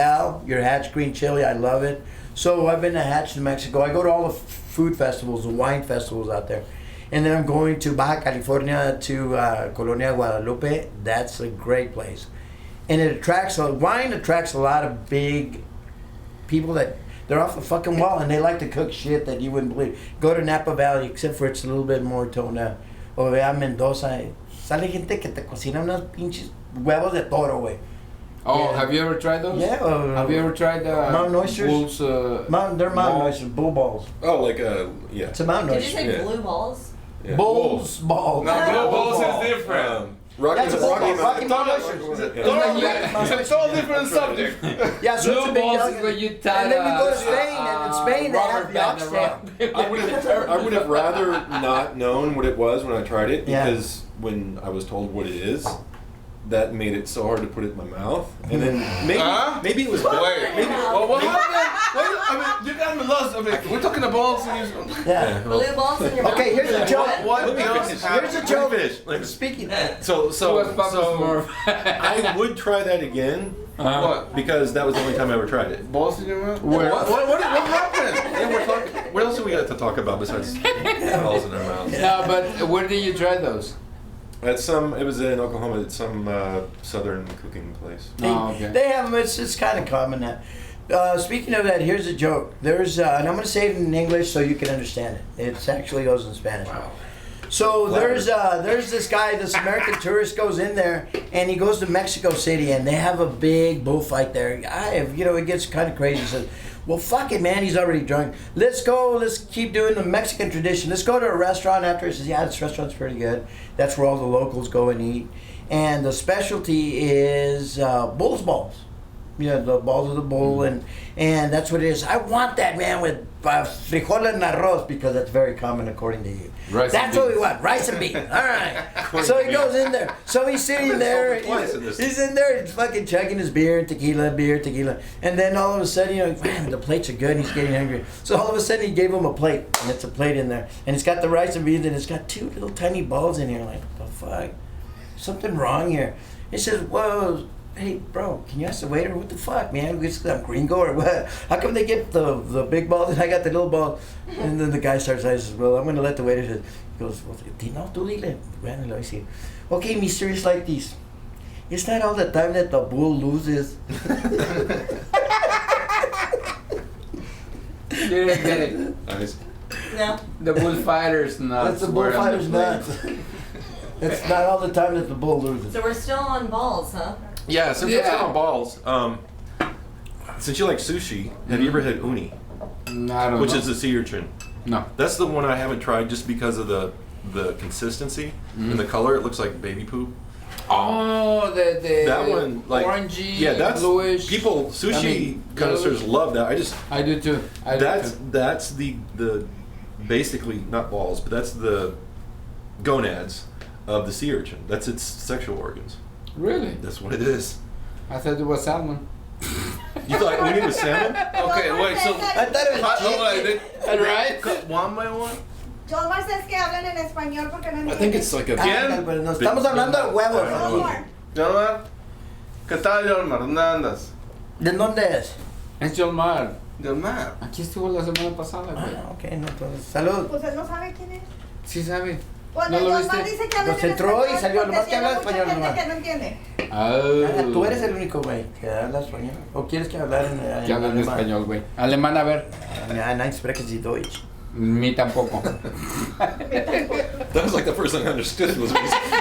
your Hatch Green Chili, I love it. So I've been to Hatch, New Mexico. I go to all the food festivals, the wine festivals out there, and then I'm going to Baja California to Colonia Guadalupe. That's a great place, and wine attracts a lot of big people that. They're off the fucking wall and they like to cook shit that you wouldn't believe. Go to Napa Valley, except for it's a little bit more toned down. O ve a Mendoza. Sale gente que te cocina unos pinches huevos de toro, güey. Oh, Yeah. have you ever tried those? Yeah. Have you ever tried Mountain oysters? Wolf's, They're mountain Ball. oysters, bull balls. Oh, like yeah. It's a mountain Did you oyster. say Yeah. blue balls? Yeah. Bull's balls. No, blue balls Bull is different. Rocky, That's a bull ball. Rocky Mountain oysters. Yeah. Totally, Yeah. it's a totally different subject. Yeah, so it's a Blue big balls dog. is when you tie And then you go to a- Spain, and in Spain they rubber have the band oxtail. around. I would have rather not known what it was when I tried it Yeah. because when I was told what it is, that made it so hard to put it in my mouth. And then maybe it was better. Wait, Maybe, well, what happened? Wait, I mean, you got me lost. I mean, we're talking about balls and you. Yeah. Blue balls in your mouth? Okay, here's a joke. What Let me else finish. happened? Here's a joke. Finish. Like, Speaking. so It was Papa Smurf. I would try that again What? because that was the only time I ever tried it. Balls in your mouth? Where? What happened? And we're talking, what else do we got to talk about besides balls in our mouths? No, but where did you try those? It was in Oklahoma at some southern cooking place. Oh, okay. They have them. It's kind of common now. Speaking of that, here's a joke. There's and I'm going to say it in English so you can understand it. It actually goes in Spanish. Wow. So there's this guy, this American tourist goes in there and he goes to Mexico City and they have a big bullfight there. It gets kind of crazy. He says, well, fuck it, man. He's already drunk. Let's keep doing the Mexican tradition. Let's go to a restaurant after. He says, yeah, this restaurant's pretty good. That's where all the locals go and eat. And the specialty is bull's balls. The balls of the bull, and that's what it is. I want that, man, with frijol and arroz, because that's very common according to you. Rice That's and what we want, rice and beans. All right. So he goes in there. So he's sitting there. He's in there fucking chugging his beer, tequila. And then all of a sudden, man, the plates are good, and he's getting hungry. So all of a sudden, he gave him a plate, and it's a plate in there. And it's got the rice and beans, and it's got two little tiny balls in here. Like, what the fuck? Something wrong here. He says, whoa. Hey, bro, can you ask the waiter what the fuck, man? I'm gringo or what? How come they get the big balls and I got the little ball? And then the guy starts says, well, I'm going to let the waiter say, he goes, well, no, tú dile. Bueno, le voy a decir, okay, mister, it's like this. It's not all the time that the bull loses. You didn't get it. Nice. No. The bullfighter's nuts. That's the were on bullfighter's the plate. nuts. It's not all the time that the bull loses. So we're still on balls, huh? Yeah, since it's on balls, since you like sushi, have you ever had uni? No, I don't Which know. is the sea urchin. No. That's the one I haven't tried just because of the consistency and the color. It looks like baby poop. Oh, the That one, like orangey, yeah, that's bluish. people. Sushi I mean, connoisseurs love that. I do too. That's the basically not balls, but that's the gonads of the sea urchin. That's its sexual organs. Really? That's what it is. I thought it was salmon. You thought uni was salmon? Okay, wait, so. I thought it was chicken. Right? One by one? Jolmar says que hablan en español porque no entienden. I think it's like a. Ah, pero no, estamos hablando de huevos. Jolmar. Yolmar. ¿Qué tal, Yolmar? ¿Dónde andas? ¿De dónde es? Es Yolmar. Yolmar. Aquí estuvo la semana pasada, güey. Ah, ok, no, entonces, salud. Pues él no sabe quién es. Sí sabe. Cuando ¿No lo Jolmar viste? dice que hablan Nos en entró y español, salió, porque nomás que tiene habla mucha español, gente nomás. que no entiende. Ah, tú eres el único güey que habla español. ¿O quieres que hablar en Que habla en alemán? español, güey. Alemán, a ver. Nein, sprechen Sie Deutsch. Mi tampoco. That was like the first thing I understood was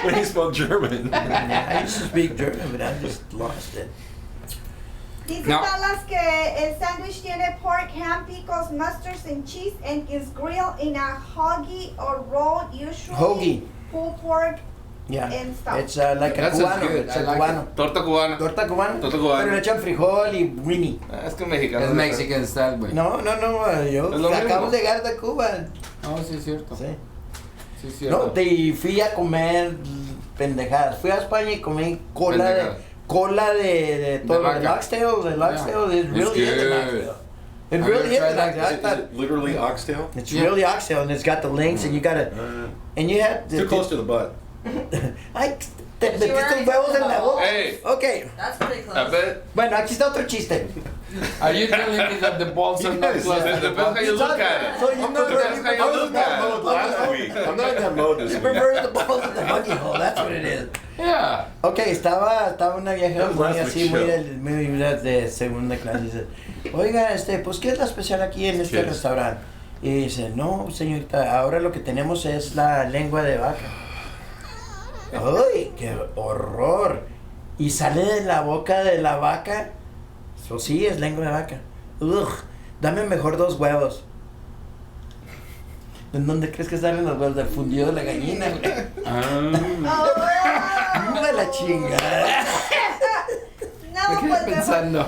when he spoke German. I used to speak German, but I just lost it. Dice No. Dallas que el sándwich tiene pork, ham, pickles, mustard, and cheese, and is grilled in a hoagie or roll, usually Hoagie. pulled pork Yeah, and stuff. it's like a That sounds cubano. good. It's I a like cubano. Torta cubana. Torta cubana. Torta cubana. Pero le echan frijol y winnie. Ah, es que mexicano. Es Mexican style, güey. No, yo Es lo acabo mismo. de llegar de Cuba. No, sí es cierto. Sí. Sí es No, cierto. fui a comer pendejadas. Fui a España y comí Pendejadas. cola de todo. vaca. El oxtail, is It's really is an good. oxtail. It Have you really is tried an that? oxtail. I Is thought it literally oxtail? it's Yeah. really oxtail and it's got the links and you gotta, and you have Too close to the butt. Ay, te You metiste already huevos en said la that. boca. Hey. Ok. That's pretty close. A ver. Bueno, aquí está otro chiste. Are you telling me that the balls are not Yes, close to Depends the how you butt? look at it. So you I'm not prefer- That's how you I was look in that at mode last week. I'm not in that mode this You week. prefer the balls in the buggy hole. That's what it is. Yeah. Ok, estaba una vieja That was muy last así, week's muy de segunda clase. Dice, oiga, pues, ¿qué es lo especial aquí en este Yes. restaurante? Y dice, no, señorita, ahora lo que tenemos es la lengua de vaca. ¡Ay, qué horror! Y sale de la boca de la vaca. Eso sí, es lengua de vaca. Ugh, dame mejor 2 huevos. ¿En dónde crees que salen los huevos? Del fundido de la gallina, güey. Oh. ¡De la chingada! No, Me quedé pues mejor pensando.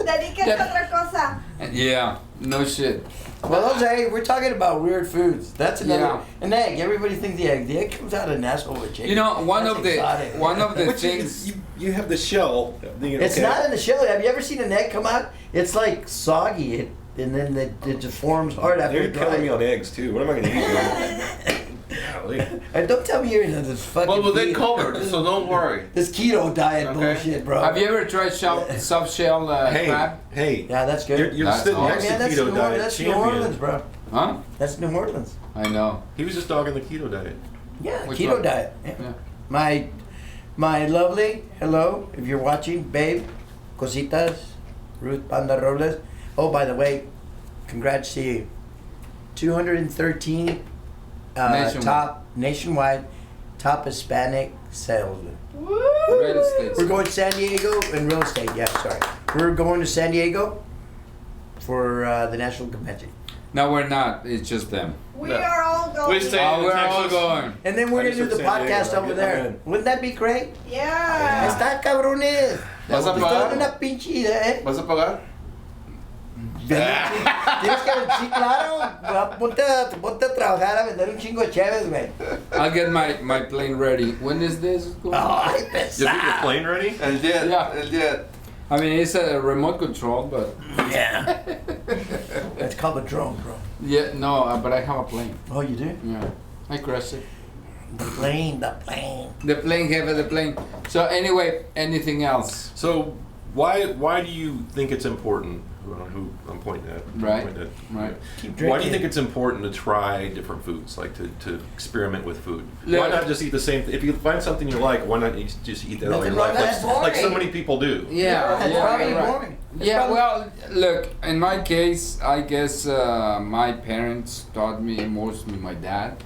dedíquese a otra cosa. Yeah, no shit. Well, Jose, we're talking about weird foods. That's another. Yeah. An egg. Everybody thinks the egg. The egg comes out of an asshole with chicken. You know, one That's of the exotic. Which things. you have the shell. Thinking, It's okay, not in the shell. Have you ever seen an egg come out? It's like soggy, and then it just forms hard after You're it killing me dries. on eggs too. What am I going to eat? Golly. And don't tell me you're in this fucking. Well, they keto- covered, so don't worry. This keto diet Okay. bullshit, bro. Have you ever tried soft shell Hey, crab? hey. Yeah, that's good. You're That's sitting awesome. next Man, to that's keto New, diet that's New champion. Orleans, bro. Huh? That's New Orleans. I know. He was just dogging the keto diet. Yeah, Which keto one? diet. Yeah. Yeah. My lovely, hello, if you're watching, babe, Cositas, Ruth Panda Robles. Oh, by the way, congrats to you. 213 Nationwide. top Hispanic salesman. Real estate. We're going to San Diego in real estate. Yeah, sorry. We're going to San Diego for the national convention. No, we're not. It's just them. We No. are all going. We stay- Oh, we're all Texas. going. And then we're I going to do just the said San Diego, podcast I'm over in. there. Wouldn't that be great? Yeah. Está cabrones. ¿Vas a Están pagar? una pinche idea, ¿eh? ¿Vas a pagar? Tienes que, sí, claro. Ponte a trabajar a vender un chingo de cheves, güey. I'll get my plane ready. When is this going? Ay, You get your pesado. plane ready? El jet. Yeah. El jet. I mean, it's a remote control, but Yeah. It's called a drone, bro. yeah, no, but I have a plane. Oh, you do? Yeah, I crashed it. The plane. The plane, have the plane. So anyway, anything else? So why do you think it's important? I don't know who I'm pointing at. Right, Pointing at. right. Keep Why do you drinking. think it's important to try different foods, like to experiment with food? Yeah. Why not just eat the same? If you find something you like, why not just eat that all your Nothing wrong life, with like, that. like so Boring. many people do? Yeah, It's yeah, probably right. boring. It's Yeah, probably- well, look, in my case, I guess my parents taught me, mostly my dad,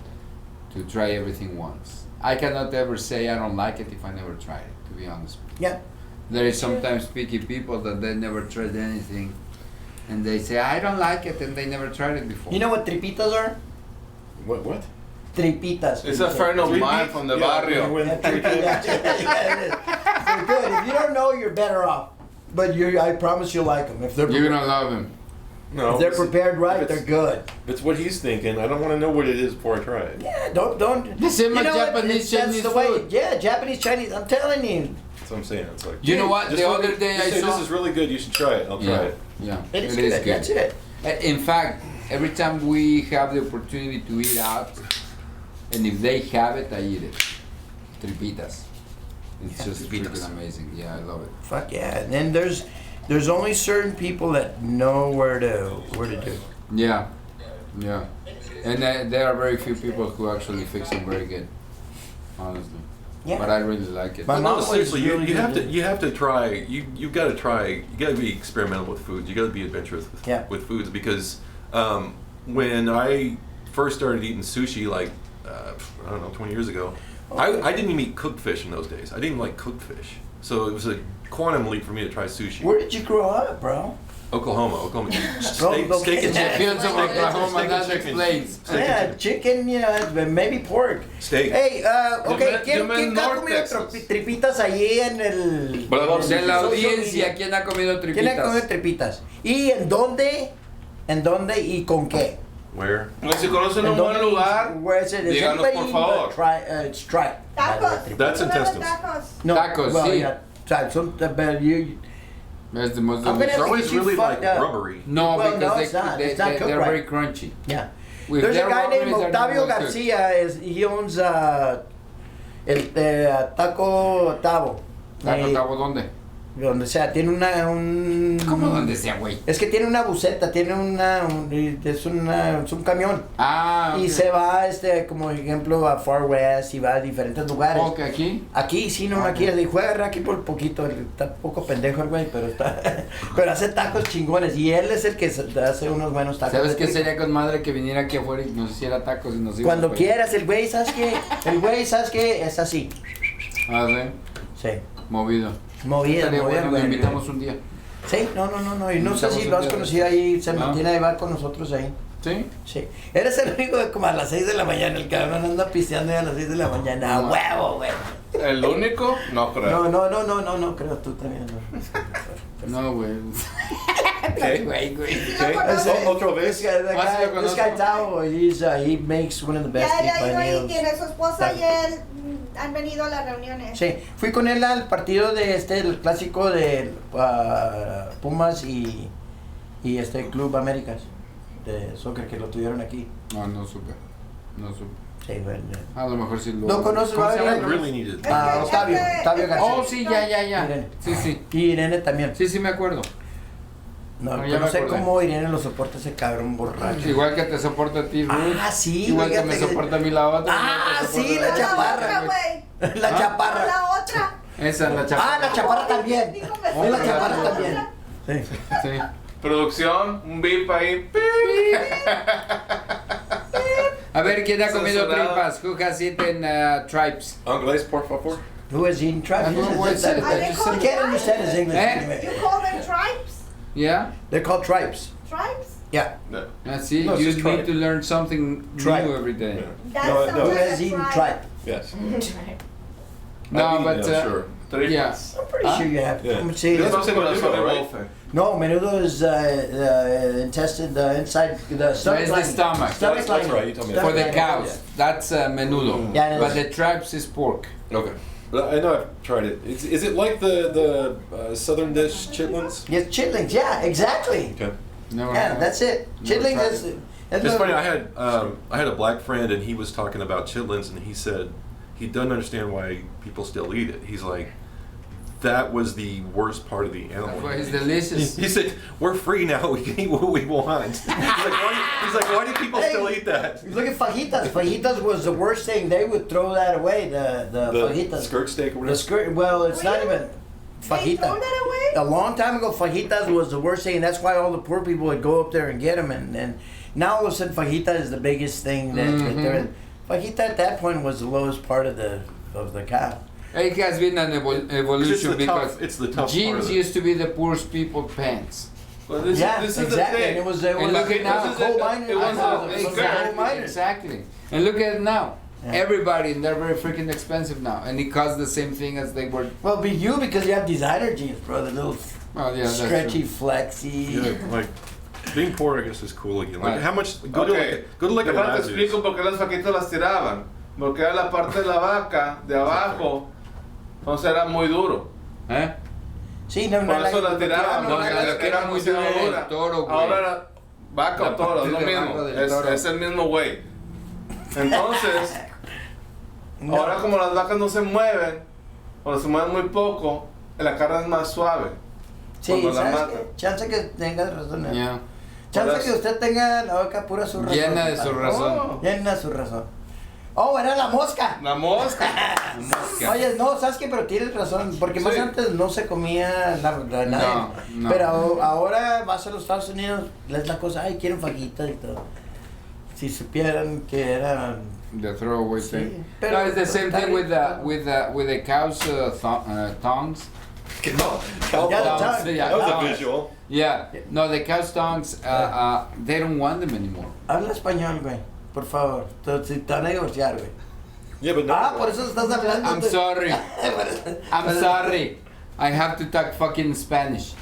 to try everything once. I cannot ever say I don't like it if I never tried it, to be honest. Yeah. There is sometimes picky people that they never tried anything, and they say I don't like it, and they never tried it before. You know what tripitas are? What? Tripitas. It's a friend of mine from the barrio. Yeah, tripitas. Yeah, it is. They're good. If you don't know, you're better off. But I promise you'll like them. If they're You're gonna love him. No, if they're it's- prepared right, it's- they're good. It's what he's thinking. I don't want to know what it is before I try it. Yeah, don't. The same You as know what? Japanese, That's Chinese the way. food. Yeah, Japanese, Chinese. I'm telling you, That's what I'm saying. It's like, You know what? just The look other at- day just I say, saw. this is really good. You should try it. I'll try Yeah, it. yeah. it is good. That's it. In fact, every time we have the opportunity to eat out, and if they have it, I eat it. Tripitas. It's just freaking amazing. Yeah, I love it. Fuck yeah. And then there's only certain people that know where to do. Yeah, yeah. And there are very few people who actually fix it very good, honestly. Yeah. But I really like it. My No, mom was seriously, really you have to good. you have to try. You've got to try. You got to be experimental with foods. You got to be adventurous with foods because when I first started eating sushi, like I don't know, 20 years ago, I didn't even eat cooked fish in those days. I didn't even like cooked fish, so it was a quantum leap for me to try sushi. Where did you grow up, bro? Oklahoma. Okay. Steak and chicken. Fields of Oklahoma, Steak and that chicken. explains. Steak and Yeah, chicken, you know, maybe pork. Steak. Hey, okay, Yo me ¿quién ha North comido Texas. tripitas allí en el... De la social audiencia, media? ¿quién ha comido ¿Quién ha comido tripitas? tripitas? ¿Y en dónde? ¿En dónde y con qué? Where? Si conocen ¿En un buen dónde? lugar, Where is it? Is díganos, anybody por favor. It's try. Tacos. That's in Uno de Testos. tacos. No, Tacos, well, sí. yeah, but you... That's the most I'm gonna delicious. have They're to always get you really like fucked up. rubbery. No, Well, because no, it's not. It's not cooked they're right. very crunchy. Yeah. With There's a their guy named rubbery, they're Octavio not good. Garcia. He owns Taco Tavo. Taco Tavo, ¿dónde? Donde sea, tiene ¿Cómo donde sea, güey? Es que tiene una buseta, tiene es un camión. Ah, Y ok. se va, como ejemplo, a Far West y va a diferentes lugares. Ok, aquí. Aquí sí, no, aquí le juega aquí por poquito, está un poco pendejo el güey, pero hace tacos chingones y él es el que hace unos buenos tacos. ¿Sabes de qué tripa. sería con madre que viniera aquí afuera y nos hiciera tacos y nos íbamos Cuando a pedir? quieras, el güey, ¿sabes qué? Es así. Ah, sí. Sí. Movido. Movida, Estaría movida, bueno, lo güey. invitamos un día. Sí, no. Y no sé Invitamos si un lo has día. conocido ahí, se ¿No? mantiene ahí, va con nosotros ahí. ¿Sí? Sí. Eres el único de como a las 6 de la mañana, el cabrón anda pisteando a las 6 de la mañana. ¡A huevo, güey! el único, no creo. No, creo tú también. No. No, güey. Okay. Güey. Okay. conoces? Otra vez. Ah, sí lo This conozco. guy Tao, he makes one of the best Ya he ido ahí, meals. tiene su esposa y él han venido a las reuniones. Sí, fui con él al partido de el clásico de Pumas y Club Américas de soccer que lo tuvieron aquí. No supe. Sí, bueno. A lo mejor sí lo... ¿Lo conoces? ¿Cómo se ¿Va a I llama? ver? really needed. Octavio García. Oh, sí, ya. Irene. Sí. Y Irene también. Sí, me acuerdo. No, No, ya no me sé acordé. cómo Irene lo soporta ese cabrón borracho. Igual que te soporta a ti, Ruth. Ah, sí, Igual que fíjate me que- soporta a mí la otra. Ah, igual que te sí, soporta la a ti. La chaparra. otra, güey. La ¿Ah? chaparra. La otra. Esa es la chaparra. Ah, la chaparra también. Dijo, Es la me chaparra otra. también. Sí. Sí. Producción, un beep ahí. A ver, ¿quién ha comido Censurado. tripas? Who has eaten tripes? Inglés, por favor. Who has eaten I tribes? don't know what it said. I I just call I said- can't understand his English. Eh? anyway. You call them tribes? Yeah? They're called tribes. Tribes? Yeah. See, No, it's you just need tripe. to learn something Tripe. new every day. That No, sounds no. Who like has a eaten tribe. tribe? Yes. No, I've but eaten them, sure. yeah. I'm pretty Huh? sure you have. Yeah. See, Yo that's- no sé corazón de right? bofe. no, menudo is intestine, inside the stomach It's the lining. stomach. That's right, you told me that. For the lining. cows, that's menudo. Yeah, it But is. the tribes is pork. Okay. But I know I've tried it. Is it like the southern dish chitlins? Yes, chitlings. Yeah, exactly. Okay. Never Yeah, had. that's it. Never Chitlings tried is. it. That's It's what- funny. I had a black friend, and he was talking about chitlins, and he said he doesn't understand why people still eat it. He's like, that was the worst part of the animal. That's why it's delicious. He said, "We're free now. We can eat what we want." He's like, "Why do people still eat that?" Look at fajitas. Fajitas was the worst thing. They would throw that away. The The fajitas. skirt steak or The whatever. skirt. Well, it's not Really? even They fajita. throw that away? A long time ago, fajitas was the worst thing, and that's why all the poor people would go up there and get them. And now all of a sudden, fajita is the biggest thing that Mhm. they're. Fajita at that point was the lowest part of the cow. It has been an evolution because it's the tough part jeans of it. used to be the poor people's pants. Well, this Yeah, is the exactly. thing. And it was And look at now. coal miners. It was coal miners. Exactly. And look at it now. Yeah. Everybody, and they're very freaking expensive now, and it costs the same thing as they were. Well, be you because you have designer jeans, bro. The little Well, yeah, that's stretchy, true. flexy. Yeah, like being poor, I guess, is cool again. Like Right. how much? Go Okay. to like a Déjame te Lazarus. explico por qué las vaquitas las tiraban. Porque era la parte de la vaca de abajo, entonces era muy duro. ¿Eh? Sí, no, Por eso las tiraban. no, porque no, lo que era muy duro era el dura. toro, güey. Ahora era vaca La o toro, es lo parte de mismo. abajo del toro. Es el mismo güey. Entonces, No. ahora como las vacas no se mueven, o se mueven muy poco, la carne es más suave. Sí, cuando la ¿sabes matan. qué? Chance que tengas razón. Yeah. Chance Por que eso. usted tenga la boca pura su razón. Llena de su compadre. razón. Oh, Llena de su razón. Oh, era la mosca. la mosca. Oye, no, ¿sabes qué? Pero tienes razón, porque más Sí. antes no se comía nada. No. Pero ahora vas a los Estados Unidos, es la cosa, ay, quieren fajitas y todo. Si supieran que eran... The throwaway Sí, thing. pero- No, it's the same thing with the cows' tongues. No, Yeah, the Tongues, tongue. yeah, that was a tongues. visual. Yeah. No, the cows' tongues. They don't want them anymore. Habla español, güey, por favor. Si te van a divorciar, güey. Yeah, but no. Ah, por eso estás hablando. I'm sorry. I'm sorry. I have to talk fucking Spanish.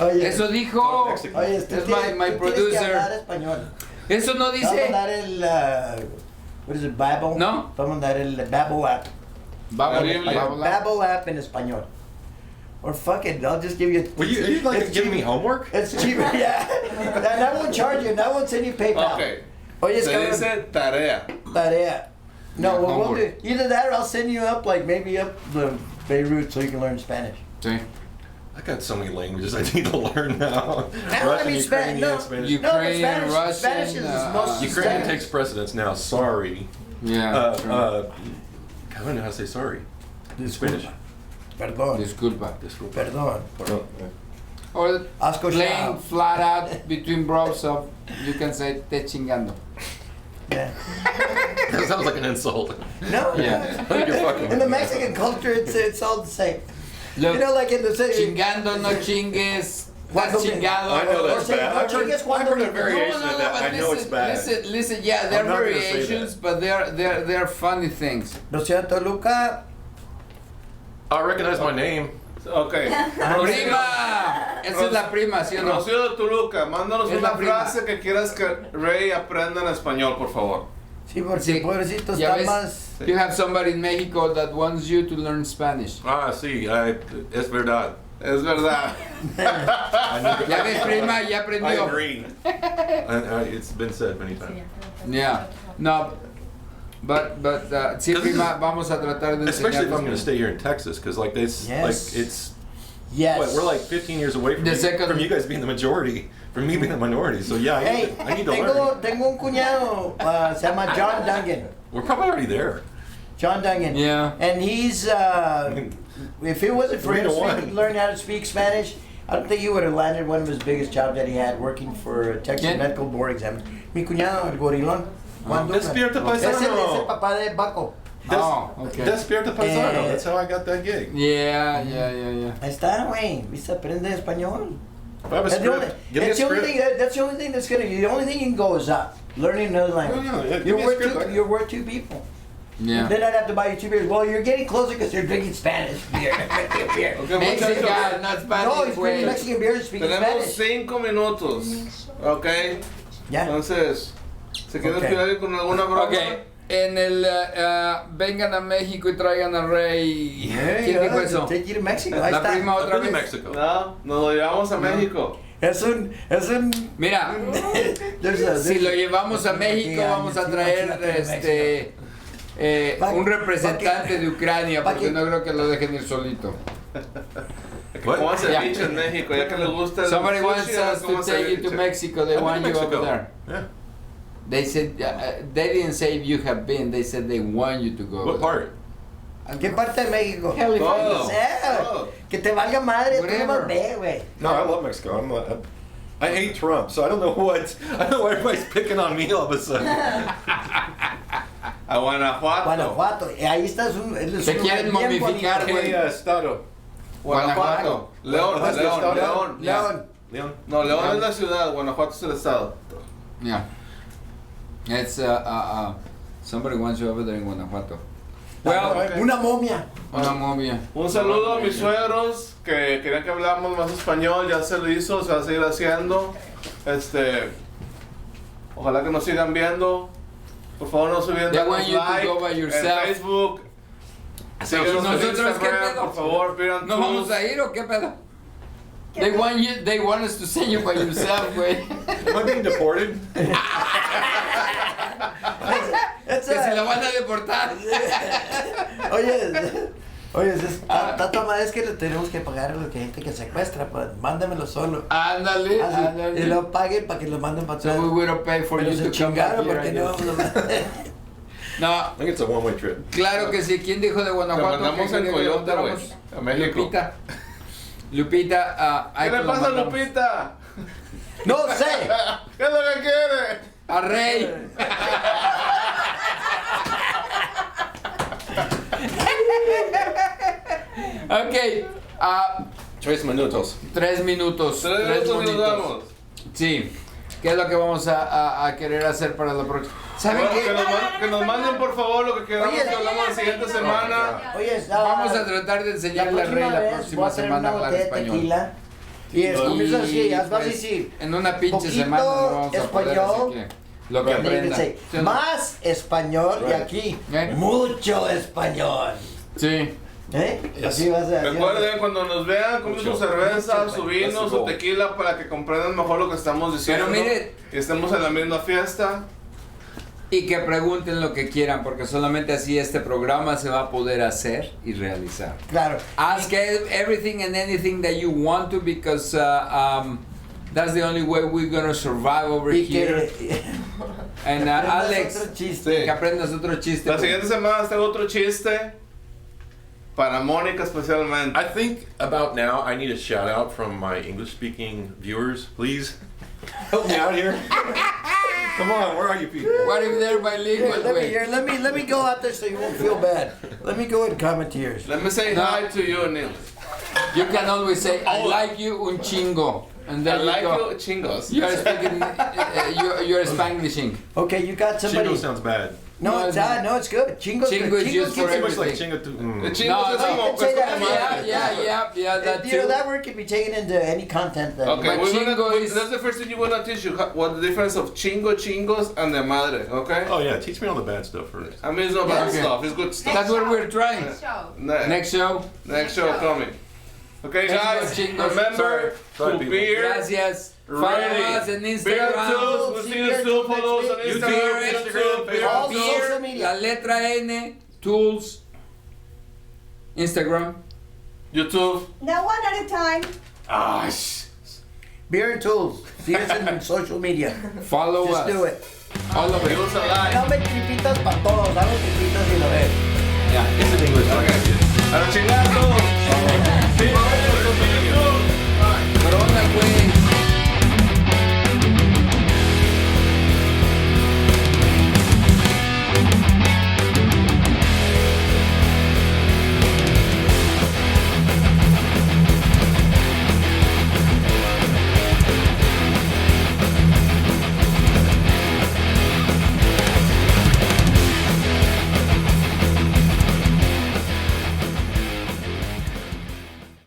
Oye, Eso dijo. Mexican. oye, tú Es tienes, my tú tienes que hablar producer. español. Eso no Vamos a dice. dar el... what is it, Babel? No. Vamos a dar el Babel app. Babola, Biblia. babola. Babel app en español. Or fuck it, I'll just give you... Are you like it's giving me cheaper. homework? It's cheaper, yeah. That won't charge you, that won't send you PayPal. Ok. Oye, es Se cabrón, dice tarea. tarea. No, Yeah, what we'll do, homework. either that or I'll send you up, like maybe up the Beirut so you can learn Spanish. Sí. I got so many languages I need to learn now. I Russian, mean, Ukrainian, no. Spanish. You- No, but Ukrainian, Russian, Spanish is the most... Ukrainian Spanish. takes precedence now. Sorry. Yeah. true. I don't know how to say sorry in Spanish. Perdón, Disculpa. Disculpa. perdón. No, Or Has plain cochado. flat out between bros of you can say te chingando. Yeah. that sounds like an insult. No, Yeah. I think you're fucking in the with me. Mexican culture, it's all the same. Look, You know, like in the city. chingando no chingues. Cuando Estás me- chingado. I know Or that's say, bad. no I've heard, chingues cuando I've heard a me- variation of that. but I know it's bad. Listen, yeah, there I'm are not gonna say variations, that. but they're funny things. Rocío Toluca. I recognize my name. Ok. ¡Prima! Esa es la prima, ¿sí o no? Rocío de Toluca, mándanos Es una la prima. frase que quieras que Rey aprenda en español, por favor. Sí, porque Sí. pobrecito Ya está ves, más... you have somebody in Mexico that wants you to learn Spanish. Ah, sí, es verdad. Es verdad. Ya ves, prima, ya I aprendió. agree. It's been said many times. Yeah. No, but sí, prima, vamos a tratar de Especially if I'm enseñar. going to stay here in Texas, because like this, Yes. like it's Yes. what, we're like 15 years away from, The second- from you guys being the majority, from me being the minority. So yeah, Hey, I need to learn. tengo un cuñado, se llama John Dungan. We're probably already there. John Dungan. Yeah. And he's, if it wasn't for him 3-1. learning how to speak Spanish, I don't think he would have landed one of his biggest jobs that he had working for Texas ¿Quién? Medical Board exam. Mi cuñado, el gorilón. Juan Dungan. Despierta Es el paisano. papá de Baco. Oh, okay. Despierta paisano. Eh, That's how I got that gig. Yeah. Ahí está, güey. ¿Viste? Aprende español. If I have a That's the only, script, give me a that's the only script. thing. That's the only thing that's gonna. The only thing you can go is up. Learning another language. No, yeah, give you're me a worth script, I two. can- You're worth two people. Yeah. Then I'd have to buy you 2 beers. Well, you're getting closer because you're drinking Spanish beer. beer. Ok, Mexican, muchachos. not No, Spanish, he's drinking güey. Mexican beer and speaking Tenemos Spanish. 5 minutos. Ok. Ya. Entonces, ¿se quieren Ok. despedir con alguna broma? Ok, en el vengan a México y traigan al rey. Hey, ¿Quién dijo eso? Take you to Mexico. Ahí La está. prima I've otra been to vez. Mexico. No, nos lo llevamos a México. Es un. Mira, There's si lo llevamos a México vamos a traer un representante de Ucrania porque no creo que lo dejen ir solito. What? ¿Cómo hace Yeah. bicho en México? Ya que les gusta el Somebody sushi, wants us ¿cómo to hace take you to bicho? Mexico. They I've been want to you Mexico. over there. Yeah. They said they didn't say if you have been. They said they want you to go. What part? ¿Qué parte de México? California. Todo. Sea, Todo. que te valga madre, tú Whatever. nomás ve, güey. No, I love Mexico. I hate Trump, so I don't know why everybody's picking on me all of a sudden. A Guanajuato. Guanajuato. Ahí está es un Se lugar quieren bien momificar, bonito. güey. ¿Qué estado? Guanajuato. León, ¿Dónde León, está? León. León. León. No, León es la ciudad, Guanajuato es el estado. Yeah. It's somebody wants you over there in Guanajuato. Well, ok. una momia. Una momia. Un saludo a mis suegros que querían que habláramos más español, ya se lo hizo, se va a seguir haciendo. Ojalá que nos sigan viendo. Por favor, no se olviden They darnos want you to like go by en yourself. Facebook. Síganos en nosotros, ¿qué Instagram, pedo? por favor, pidan ¿No vamos a ir o qué pedo? They want us to send you by yourself, güey. Am I being deported? It's Que a- se lo van a deportar. Oye, está tomada, es que le tenemos que pagar a la gente que secuestra, pues mándamelo solo. Ándale, Y ándale. lo paguen para que lo manden para atrás. So we will pay for Pero you se to come back chingaron here, porque I no guess. vamos a No, I think it's a one-way trip. claro que sí. ¿Quién dijo de Guanajuato? Te mandamos ¿Qué en quería que Coyote, güey, mandáramos? a México. Lupita. Lupita, ¿Qué le pasa a Lupita? No sé. ¿Qué es lo que quiere? A Rey. Ok. 3 minutos. 3 minutos. 3 minutos y nos bonitos. damos. Sí. ¿Qué es lo que vamos a querer hacer para la próxima? ¿Saben Bueno, qué? que nos manden por favor lo que queramos Oye, que hablamos la siguiente semana. Oye, Vamos a tratar de la enseñarle a Rey próxima la vez voy próxima a traer semana a una hablar botella de español. tequila. Y comienza así, vas a pues, decir. en una pinche poquito semana no vamos a poder, español, así que lo que Right. aprenda. Dice, ¿Sí o no? más español y Right. aquí ¿Eh? mucho español. Sí. ¿Eh? Yes. Así vas a Recuerden, cuando nos vean, compren su Mucho. cerveza, su vino, That's the su goal. tequila para que comprendan mejor lo que estamos diciendo. Pero mire- y estemos en la misma fiesta. Y que pregunten lo que quieran, porque solamente así este programa se va a poder hacer y realizar. Claro. Ask everything and anything that you want to, because that's the only way we're gonna survive over Y here. que And aprendas Alex, otro chiste. que aprendas otro chiste. La siguiente semana tengo otro chiste para Mónica especialmente. I think about now I need a shout out from my English speaking viewers, please. Help me out here. Come on, where are you people? What if they're bilingual, Here, güey? let me go out there so you won't feel bad. Let me go and comment here. Let me say No. hi to you in English. You can always say, I like you un chingo. And I there like you go. you, chingos. You are speaking, you're Spanglishing. Okay, you got somebody. Chingo sounds bad. No, it's good. Chingo's Chingo good. is used gets for Too much like everything. chingo too. The chingos No, es no, como, you can say es that, como Yeah, that You know, too. that word can be taken into any content. That Okay, But we're chingo gonna, is- that's the first thing you wanna teach you. What the difference of chingo, chingos, and de madre, okay? Oh yeah, teach me all the bad stuff first. I mean, it's not bad Okay. stuff, it's good stuff. That's what we're trying. Show. Next show. Next show coming. Okay, Chingos, guys, chingos. remember Sorry, to people. be Gracias. Follow us ready. on Beer Instagram. Tools, we'll see you soon. Follow us on YouTube, Instagram, Instagram, Beer all Tools. social media. La letra N, Tools, Instagram. YouTube. Now one at a time. Ah, Beer and tools. See us in social media. Follow Just us. do it. All of it. Give us a like. Dame tripitas para todos. Dame tripitas y lo ves. Yeah. It's in English. Okay. A la chingada todos.